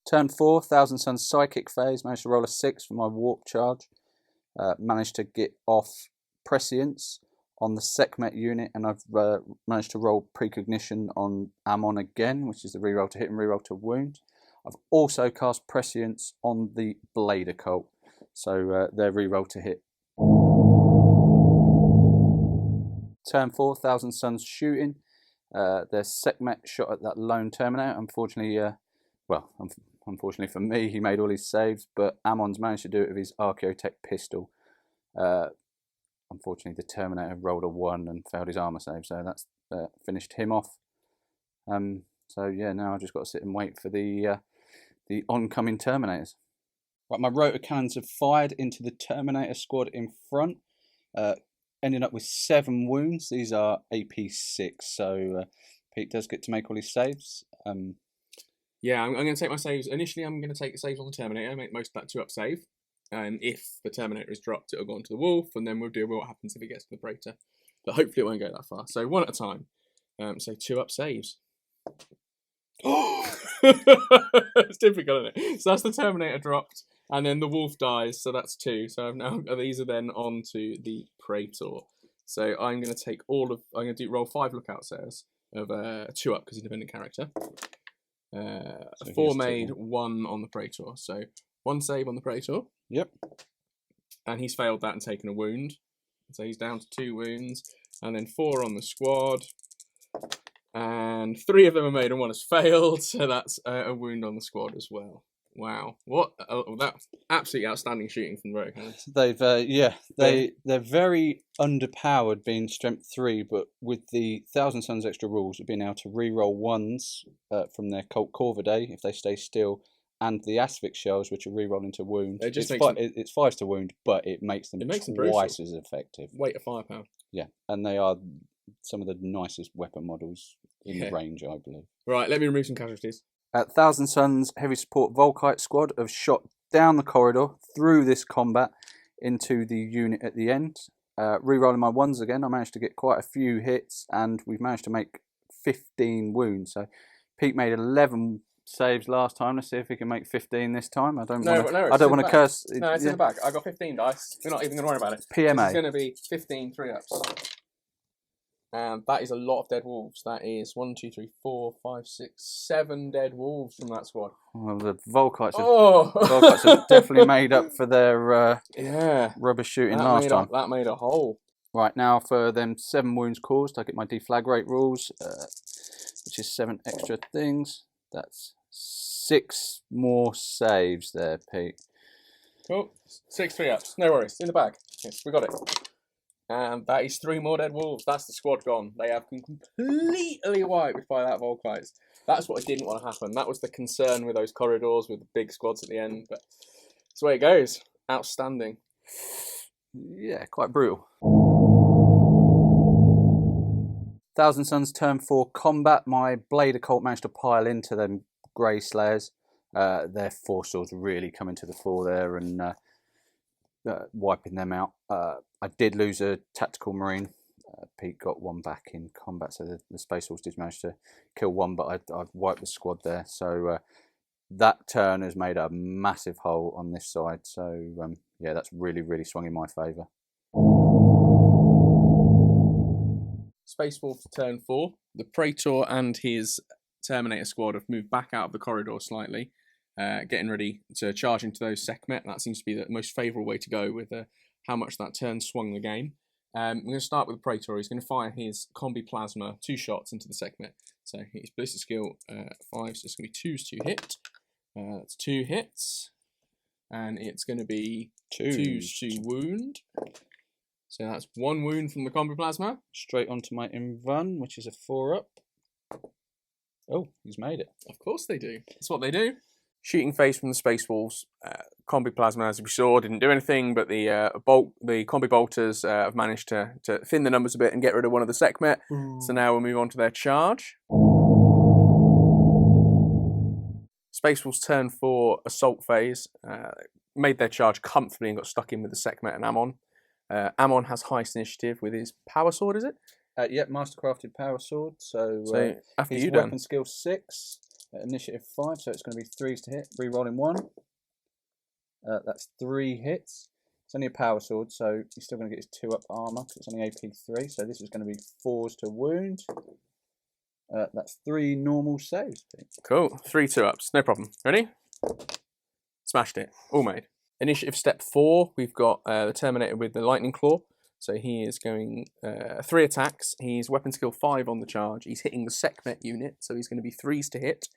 Turn 4, Thousand Sons Psychic phase. Managed to roll a 6 for my warp charge. Managed to get off Prescience on the Sekhmet unit, and I've managed to roll Precognition on Ammon again, which is the reroll to hit and reroll to wound. I've also cast Prescience on the Blade of Colt, so their reroll to hit. Turn 4, Thousand Sons Shooting. Their Sekhmet shot at that lone Terminator. Unfortunately, unfortunately for me, he made all his saves, but Ammon's managed to do it with his Archaeotech pistol. Unfortunately, the Terminator rolled a 1 and failed his armor save, so that's finished him off. So yeah, now I've just got to sit and wait for the oncoming Terminators. Right, my rotor cannons have fired into the Terminator squad in front, ending up with 7 wounds. These are AP 6, so Pete does get to make all his saves. Yeah, I'm going to take my saves. Initially, I'm going to take the saves on the Terminator, make most of that 2-up save. And if the Terminator is dropped, it'll go on to the Wolf, and then we'll deal with what happens if it gets to the Praetor. But hopefully it won't go that far. So 1 at a time. So 2-up saves. It's typical, isn't it? So that's the Terminator dropped, and then the wolf dies, so that's 2. So I've now these are then on to the Praetor. So I'm going to take I'm going to roll 5 lookout saves of 2 up because he's a independent character. 4 made, 1 on the Praetor. So 1 save on the Praetor. Yep. And he's failed that and taken a wound. So he's down to 2 wounds. And then 4 on the squad. And 3 of them are made and 1 has failed. So that's a wound on the squad as well. Wow. What? That's absolutely outstanding shooting from the rogue. They've, they're very underpowered being strength 3, but with the Thousand Suns extra rules of being able to re-roll 1s from their Colt Corvidae if they stay still, and the Asphyx shells, which are re-roll into wound. It's 5s to wound, but it makes them twice as effective. Weight of firepower. Yeah, and they are some of the nicest weapon models in the range, I believe. Right, let me remove some casualties. Thousand Suns Heavy Support Volkite Squad have shot down the corridor through this combat into the unit at the end. Rerolling my 1s again, I managed to get quite a few hits, and we've managed to make 15 wounds. So Pete made 11 saves last time. Let's see if he can make 15 this time. I don't want to curse. No, it's in the bag. I got 15 dice. We're not even going to worry about it. PMA. It's going to be 15 3-ups. And that is a lot of dead wolves. That is 1, 2, 3, 4, 5, 6, 7 dead wolves from that squad. Well, the Volkites have definitely made up for their rubbish shooting last time. That made a hole. Right, now for them 7 wounds caused, I get my deflagrate rules, which is 7 extra things. That's 6 more saves there, Pete. Cool. 6 3-ups. No worries. In the bag. Yes, we got it. And that is 3 more dead wolves. That's the squad gone. They have been completely wiped by that Volkites. That's what I didn't want to happen. That was the concern with those corridors with the big squads at the end. But that's the way it goes. Outstanding. Yeah, quite brutal. Thousand Suns turn 4 combat. My Blade Occult managed to pile into them Grey Slayers. Their 4 swords really coming to the fore there and wiping them out. I did lose a tactical marine. Pete got 1 back in combat, so the Space Horse did manage to kill 1, but I've wiped the squad there. So that turn has made a massive hole on this side. So yeah, that's really, really swung in my favour. Space Wolf turn 4. The Praetor and his Terminator squad have moved back out of the corridor slightly, getting ready to charge into those Sekhmet. That seems to be the most favourable way to go with how much that turn swung the game. I'm going to start with the Praetor. He's going to fire his Combi Plasma 2 shots into the Sekhmet. So his ballistic skill 5, so it's going to be 2s to hit. That's 2 hits. And it's going to be 2s to wound. So that's 1 wound from the Combi Plasma. Straight onto my Invun, which is a 4-up. Oh, he's made it. Of course they do. That's what they do. Shooting phase from the Space Wolves. Combi Plasma, as we saw, didn't do anything, but the Combi Bolters have managed to thin the numbers a bit and get rid of one of the Sekhmet. So now we'll move on to their charge. Space Wolves turn 4 assault phase. Made their charge comfortably and got stuck in with the Sekhmet and Ammon. Ammon has highest initiative with his power sword, is it? Yep, Mastercrafted power sword. So after his you weapon done. skill 6, initiative 5, so it's going to be 3s to hit. Rerolling 1. That's 3 hits. It's only a power sword, so he's still going to get his 2-up armor because it's only AP 3. So this is going to be 4s to wound. That's 3 normal saves. Cool. 3 2-ups. No problem. Ready? Smashed it. All made. Initiative step 4. We've got the Terminator with the Lightning Claw. So he is going 3 attacks. He's weapon skill 5 on the charge. He's hitting the Sekhmet unit, so he's going to be 3s to hit.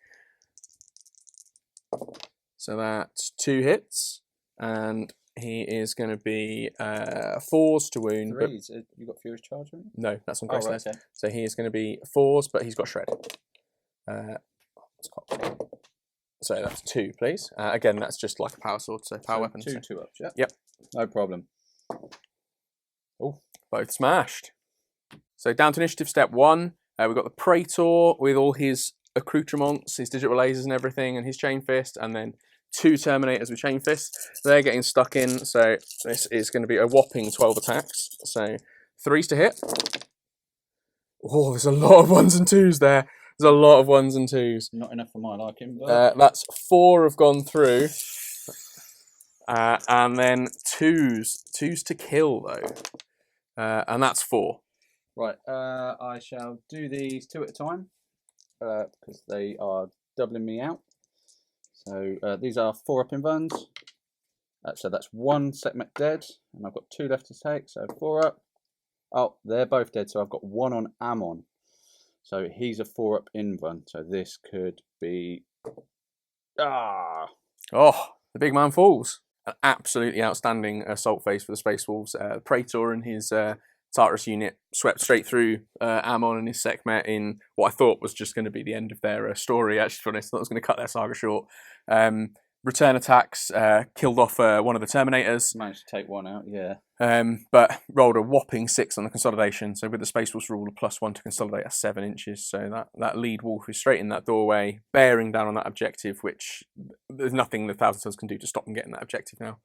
So that's 2 hits, and he is going to be 4s to wound. 3s. You got Furious Charge, right? No, that's on Grace. Right, okay. So he is going to be 4s, but he's got Shred. So that's 2, please. Again, that's just like a power sword, so power weapon. 2 2-ups, yeah? Yep. No problem. Oh, both smashed. So down to initiative step 1. We've got the Praetor with all his accoutrements, his digital lasers and everything, and his chain fist, and then 2 Terminators with chain fists. They're getting stuck in, so this is going to be a whopping 12 attacks. So 3s to hit. Oh, there's a lot of 1s and 2s there. There's a lot of 1s and 2s. Not enough for my liking, but That's 4 have gone through. And then 2s to kill, though. And that's 4. right. I shall do these 2 at a time because they are doubling me out. So these are 4 up inverns. So that's 1 Sekhmet dead, and I've got 2 left to take. So 4 up. Oh, they're both dead. So I've got 1 on Ammon. So he's a 4 up invern. So this could be Oh, the big man falls. An absolutely outstanding assault phase for the Space Wolves. Praetor and his Tartarus unit swept straight through Ammon and his Sekhmet in what I thought was just going to be the end of their story. Actually, to be honest, I thought it was going to cut their saga short. Return attacks, killed off one of the Terminators. managed to take 1 out. Yeah. But rolled a whopping 6 on the consolidation. So with the Space Wolves rule, a +1 to consolidate at 7 inches. So that lead wolf is straight in that doorway, bearing down on that objective, which there's nothing the Thousand Sons can do to stop them getting that objective now.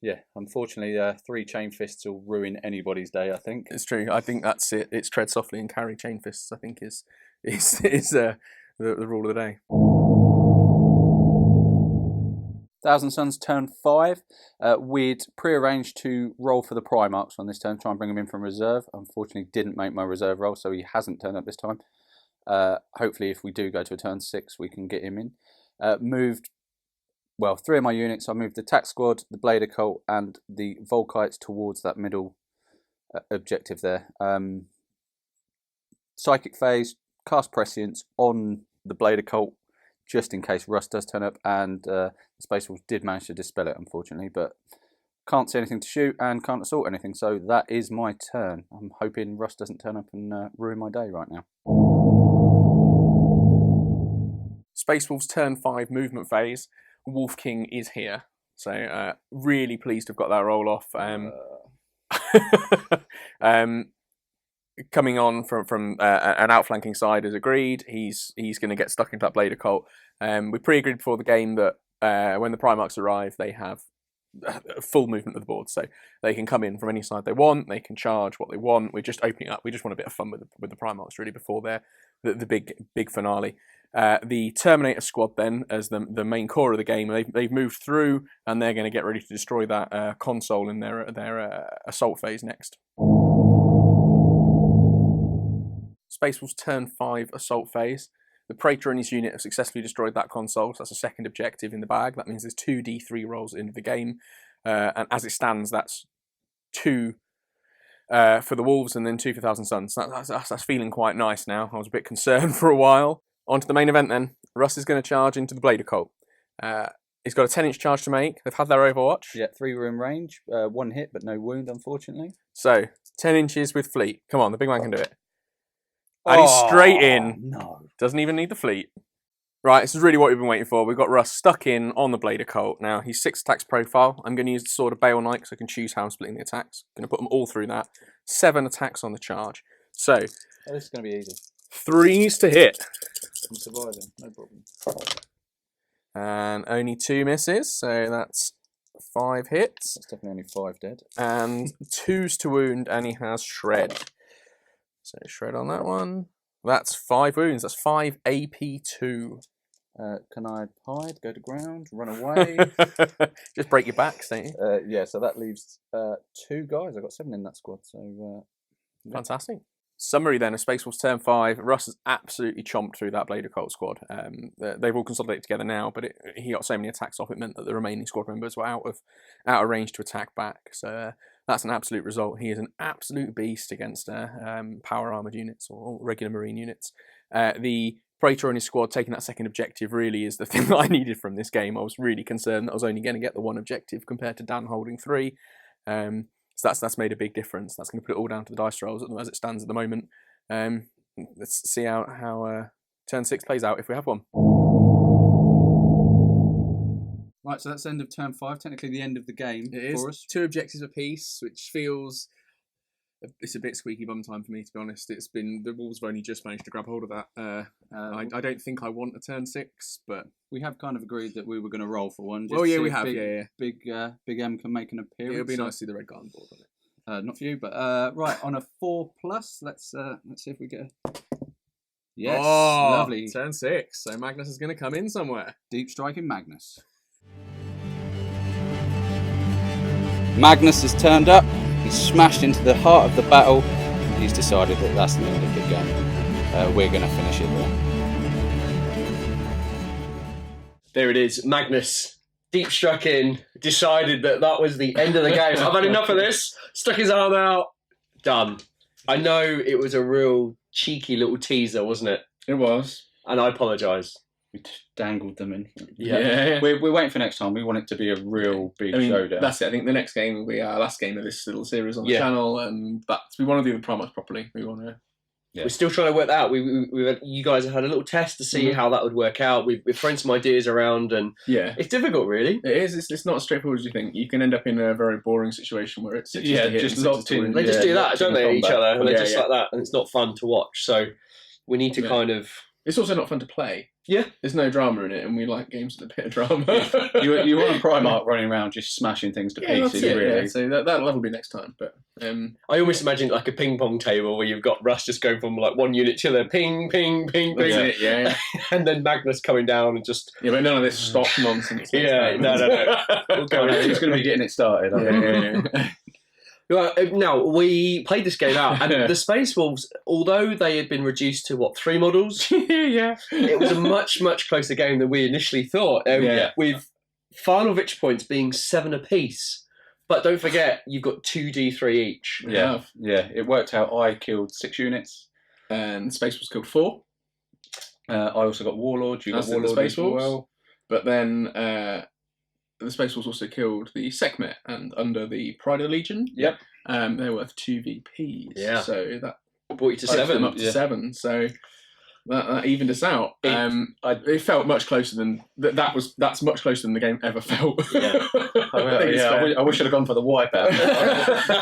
Yeah, unfortunately, 3 chain fists will ruin anybody's day, I think. It's true. I think that's it. It's tread softly and carry chain fists, I think, is the rule of the day. Thousand Sons turn 5. We'd prearranged to roll for the Primarchs on this turn, try and bring him in from reserve. Unfortunately, didn't make my reserve roll, so he hasn't turned up this time. Hopefully, if we do go to a turn 6, we can get him in. Moved, well, 3 of my units. I moved the Tac Squad, the Blade Occult, and the Volkites towards that middle objective there. Psychic Phase, cast Prescience on the Blade Occult, just in case Russ does turn up, and the Space Wolves did manage to dispel it, unfortunately, but can't see anything to shoot and can't assault anything, so that is my turn. I'm hoping Russ doesn't turn up and ruin my day right now. Space Wolves turn 5 movement phase. Wolf King is here, so really pleased to have got that roll off. Coming on from an outflanking side as agreed, he's going to get stuck into that Blade Occult. We pre-agreed before the game that when the Primarchs arrive, they have full movement of the board, so they can come in from any side they want. They can charge what they want. We're just opening up. We just want a bit of fun with the Primarchs really before the big finale. The Terminator squad then, as the main core of the game, they've moved through and they're going to get ready to destroy that console in their assault phase next. Space Wolves turn 5 assault phase. The Praetor and his unit have successfully destroyed that console, so that's a second objective in the bag. That means there's 2 D3 rolls into the game, and as it stands, that's 2 for the Wolves and then 2 for Thousand Sons. That's feeling quite nice now. I was a bit concerned for a while. On to the main event then. Russ is going to charge into the Blade Occult. He's got a 10-inch charge to make. They've had their Overwatch. Yeah, 3 were in range, 1 hit but no wound, unfortunately. So 10 inches with fleet. Come on, the big man can do it. And he's straight in. No. Doesn't even need the fleet. Right, this is really what we've been waiting for. We've got Russ stuck in on the Blade Occult. Now, he's 6 attacks profile. I'm going to use the Sword of Bale Knight so I can choose how I'm splitting the attacks. I'm going to put them all through that. 7 attacks on the charge. So, This is going to be easy. 3s to hit. I'm surviving, no problem. And only 2 misses, so that's 5 hits. That's definitely only 5 dead. And 2s to wound, and he has Shred. So Shred on that one. That's 5 wounds. That's 5 AP2. Can I hide, go to ground, run away? Just break your backs, don't you? Yeah, so that leaves 2 guys. I've got 7 in that squad, so... Fantastic. Summary then of Space Wolves turn 5. Russ has absolutely chomped through that Blade Occult squad. They've all consolidated together now, but he got so many attacks off, it meant that the remaining squad members were out of range to attack back. So that's an absolute result. He is an absolute beast against power armoured units or regular marine units. The Praetor and his squad taking that second objective really is the thing that I needed from this game. I was really concerned that I was only going to get the 1 objective compared to Dan holding 3. So that's made a big difference. That's going to put it all down to the dice rolls as it stands at the moment. Let's see how turn 6 plays out if we have one. Right, so that's the end of turn 5. Technically the end of the game for us. 2 objectives apiece, which feels... It's a bit squeaky bum time for me, to be honest. It's been... The Wolves have only just managed to grab hold of that. I don't think I want a turn 6, but... We have kind of agreed that we were going to roll for one. Oh, yeah, we have, yeah. Big M can make an appearance. It would be nice to see the red card on board, wouldn't it? Not for you, but right, on a 4+, let's see if we get Yes, Oh, lovely. Turn 6. So Magnus is going to come in somewhere. Deep striking Magnus. Magnus has turned up. He's smashed into the heart of the battle. And he's decided that that's the end of the game. We're going to finish it there. There it is. Magnus, deep struck in, decided that was the end of the game. I've had enough of this. Stuck his arm out. Done. I know it was a real cheeky little teaser, wasn't it? It was. And I apologise. We just dangled them in. Yeah. We're waiting for next time. We want it to be a real big showdown. That's it. I think the next game will be our last game of this little series on the Yeah. channel. But we want to do the promos properly. We want to. Yeah. We're still trying to work that out. You guys have had a little test to see how that would work out. We've thrown some ideas around, and Yeah. it's difficult, really. It is. It's not as straightforward as you think. You can end up in a very boring situation where it's Yeah, just locked in. They just do that, don't they, at each other? And they're just Yeah. like that, and it's not fun to watch. So we need to kind of... It's also not fun to play. Yeah. There's no drama in it, and we like games with a bit of drama. You want a Primarch running around just smashing things to that's pieces, it, really. yeah. So that level will be next time. But I almost imagine like a ping pong table where you've got Russ just going from like one unit to the other, ping, ping, ping, that's ping, it, yeah. and then Magnus coming down and just... Yeah, but none of this stock nonsense. Yeah, no. We'll go He's going to be getting it started. I think. Yeah. Well, now, we played this game out, and the Space Wolves, although they had been reduced to, 3 models? Yeah. It was a much, much closer game than we initially thought. With final victory points being 7 apiece. But don't forget, you've got 2d3 each. Yeah, it worked out. I killed 6 units. And Space Wolves killed 4. I also got Warlord. You got That's the Warlord Space as Wolves. well. But then the Space Wolves also killed the Sekhmet, and under the Pride of Legion. Yep. They're worth 2 VPs. Yeah. So that Brought you to takes them 7. up to 7. So that evened us out. It felt much closer than that's much closer than the game ever felt. Yeah. I wish I'd have gone for the wipeout.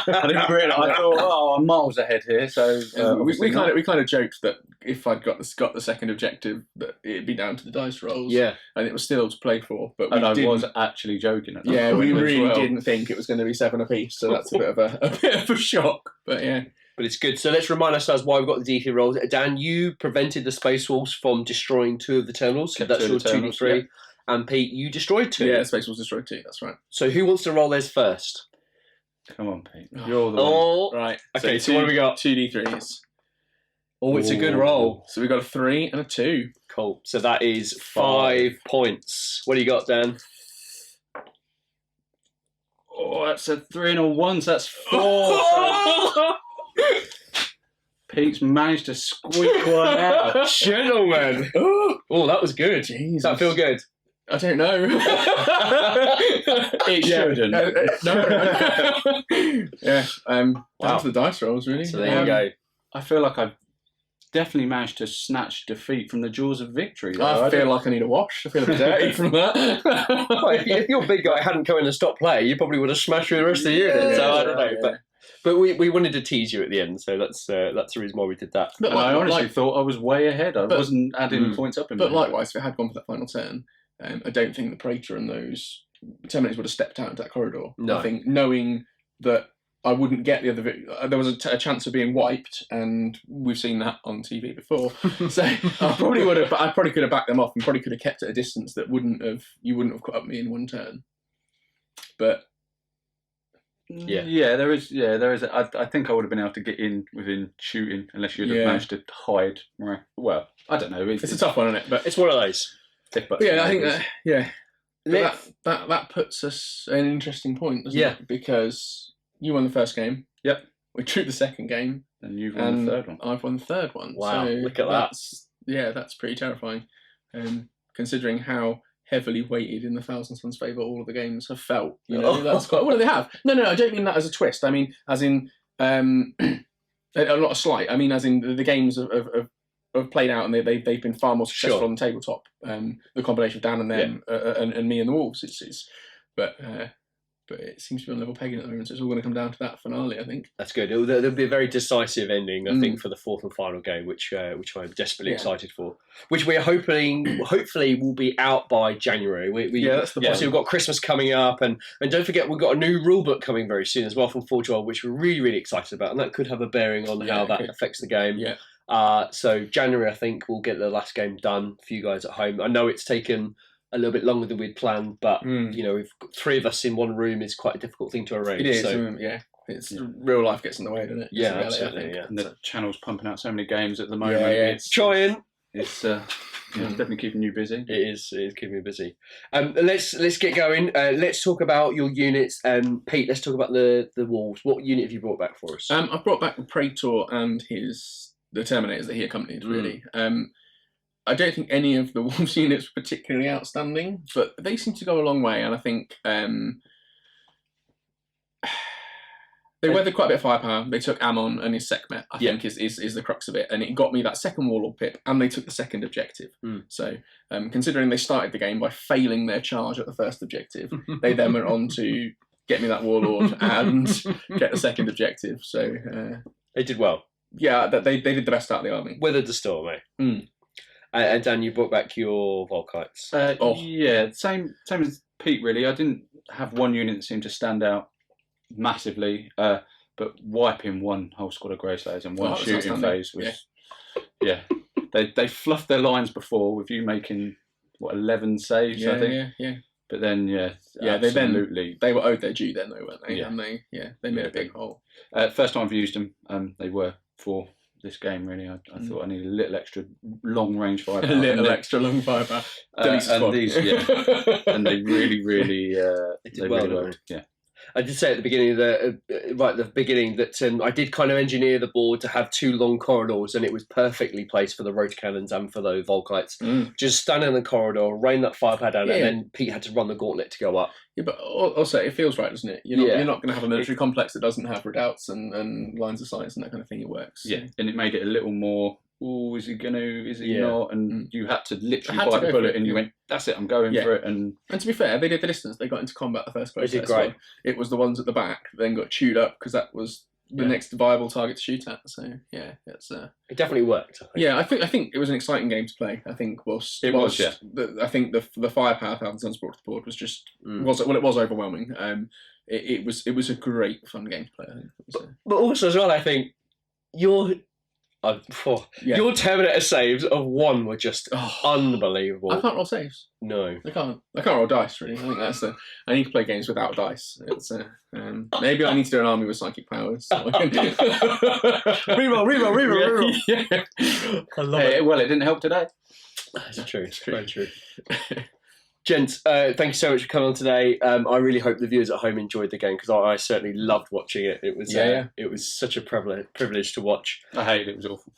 I didn't realise. I thought, I'm miles ahead here. So we kind of joked that if I'd got the second objective, that it'd be down to the dice rolls. Yeah. And it was still to play for. But and I didn't- was actually joking at that Yeah, point we as really well. didn't think it was going to be 7 apiece. So that's a bit of a shock. But yeah. But it's good. So let's remind ourselves why we've got the D3 rolls. Dan, you prevented the Space Wolves from destroying 2 of the terminals. So Kept that's 2 your of the terminals, 2d3. yeah. And Pete, you destroyed 2. Yeah, Space Wolves destroyed 2. That's right. So who wants to roll theirs first? Come on, Pete. You're the one. Oh, Right. okay. So what have we got? 2d3s. Oh, it's a good roll. So we got a 3 and a 2. Cool. So that is 5 points. What do you got, Dan? Oh, that's a 3 and a 1, so that's 4. So Pete's managed to squeak one out. Gentlemen. Oh, that was good. Jesus. Does that feel good? I don't know. It shouldn't. No. Yeah. Wow. Down to the dice rolls, really. So there you go. I feel like I've definitely managed to snatch defeat from the jaws of victory. though. I feel don't- like I need a wash. I feel a bit dirty from that. Well, if your big guy hadn't come in and stopped play, you probably would have smashed through the rest of the unit. So I don't know. But we wanted to tease you at the end, so that's the reason why we did that. But And I honestly thought I was way ahead. I wasn't adding points up in But my- likewise, if it had gone for that final turn, I don't think the Praetor and those Terminators would have stepped out into that corridor. No. I think knowing that I wouldn't get the other... there was a chance of being wiped, and we've seen that on TV before. So I probably would have... I probably could have backed them off and probably could have kept at a distance that you wouldn't have caught up me in one turn. But... Yeah, there is. I think I would have been able to get in within shooting unless you'd have managed to hide. Right. Well, I don't know. It's a tough one, isn't it? But It's one of those. But yeah, I think that puts us at an interesting point, doesn't it? Because you won the first game. Yep. We drew the second game. And you've won the third one. I've won the third one. Wow, So look at that. That's pretty terrifying. Considering how heavily weighted in the Thousand Suns' favour all of the games have felt. That's quite... What do they have? No, I don't mean that as a twist. I mean, as in... not a slight. I mean, as in the games have played out and they've been far more successful on the tabletop. The combination of Dan and them and me and the Wolves. But it seems to be on level pegging at the moment, so it's all going to come down to that finale, I think. That's good. There'll be a very decisive ending, I think, for the fourth and final game, which I'm desperately excited for. Which we're hopefully will be out by January. That's the plan. Obviously, we've got Christmas coming up, and don't forget we've got a new rule book coming very soon as well from Forge World, which we're really, really excited about, and that could have a bearing on how that affects the game. Yeah. So January, I think, we'll get the last game done for you guys at home. I know it's taken a little bit longer than we'd planned, but you know, we've got 3 of us in one room is quite a difficult thing to arrange. It is, so. Yeah. It's real life gets in the way, doesn't it? Yeah, reality, absolutely. Yeah. And the channel's pumping out so many games at the moment. It's trying. It's definitely keeping you busy. It is keeping me busy. Let's get going. Let's talk about your units. Pete, let's talk about the wolves. What unit have you brought back for us? I've brought back the Praetor and the Terminators that he accompanied. Really, I don't think any of the wolves units were particularly outstanding, but they seem to go a long way. And I think they weathered quite a bit of firepower. They took Ammon and his Sekhmet, I think, is the crux of it. And it got me that second Warlord pip, and they took the second objective. So, considering they started the game by failing their charge at the first objective, they then went on to get me that Warlord and get the second objective. So, they did well. Yeah, they did the best out of the army. Weathered the storm, eh? And Dan, you brought back your Volkites. Yeah, same as Pete, really. I didn't have one unit that seemed to stand out massively, but wiping one whole squad of Grey Slayers in one shooting phase was they fluffed their lines before with you making 11 saves, I think. But then they were owed their due then, though, weren't they? And they made a big hole. First time I've used them, they were for this game, really. I thought I needed a little extra long range firepower. Extra long firepower. And they really they did well, well. Yeah. I did say at the beginning that I did kind of engineer the board to have 2 long corridors, and it was perfectly placed for the rotor cannons and for those Volkites. Just stand in the corridor, rain that firepower down, and then Pete had to run the gauntlet to go up. Yeah, but also it feels right, doesn't it? You're not going to have a military complex that doesn't have redoubts and lines of sight and that kind of thing. It works. Yeah, and it made it a little more. Oh, is he going to? Is he not? And you had to literally bite the bullet, and you went, "That's it, I'm going for it." And to be fair, they did the distance. They got into combat the first place. They did great. It was the ones at the back that then got chewed up because that was the next viable target to shoot at. So it's it definitely worked. I think it was an exciting game to play. I think I think the firepower Thousand Suns brought to the board was just it was overwhelming. It was a great fun game to play. I think. But also as well, I think your Terminator saves of 1 were just unbelievable. I can't roll saves. No, I can't roll dice. Really, I think that's I need to play games without dice. It's maybe I need to do an army with psychic powers. So I can reroll. Yeah. I love it. Well, it didn't help today. That's true. It's very true. Gents, thank you so much for coming on today. I really hope the viewers at home enjoyed the game because I certainly loved watching it. It was it was such a privilege to watch. I hated it. It was awful.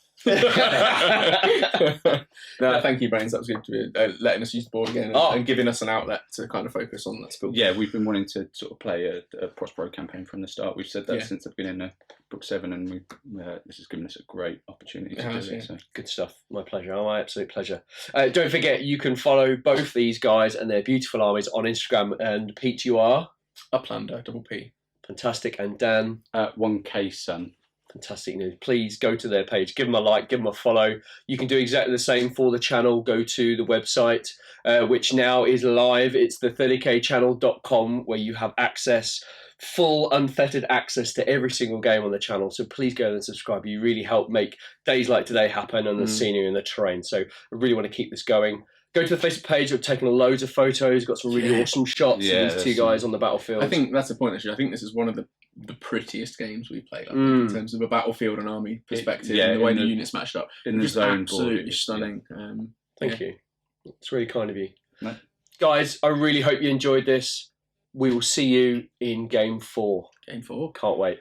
No, thank you, Brains. That was good to be letting us use the board again and giving us an outlet to kind of focus on. That's cool. Yeah, we've been wanting to sort of play a Prospero campaign from the start. We've said that since the beginning of Book 7, and this has given us a great opportunity to do it. So. Good stuff. My pleasure. My absolute pleasure. Don't forget, you can follow both these guys and their beautiful armies on Instagram. And Pete, you are? Uplander, double P. Fantastic. And Dan? 1K Sun. Fantastic news. Please go to their page, give them a like, give them a follow. You can do exactly the same for the channel. Go to the website, which now is live. It's the 30kchannel.com, where you have full unfettered access to every single game on the channel. So please go and subscribe. You really help make days like today happen and the scenery and the terrain. So I really want to keep this going. Go to the Facebook page. We've taken loads of photos. Got some really awesome shots of these 2 guys on the battlefield. I think that's the point, actually. I think this is one of the prettiest games we've played in terms of a battlefield and army perspective and the way the units matched up. In the zone. Absolutely stunning. Thank you. It's really kind of you. No. Guys, I really hope you enjoyed this. We will see you in Game 4. Game 4. Can't wait.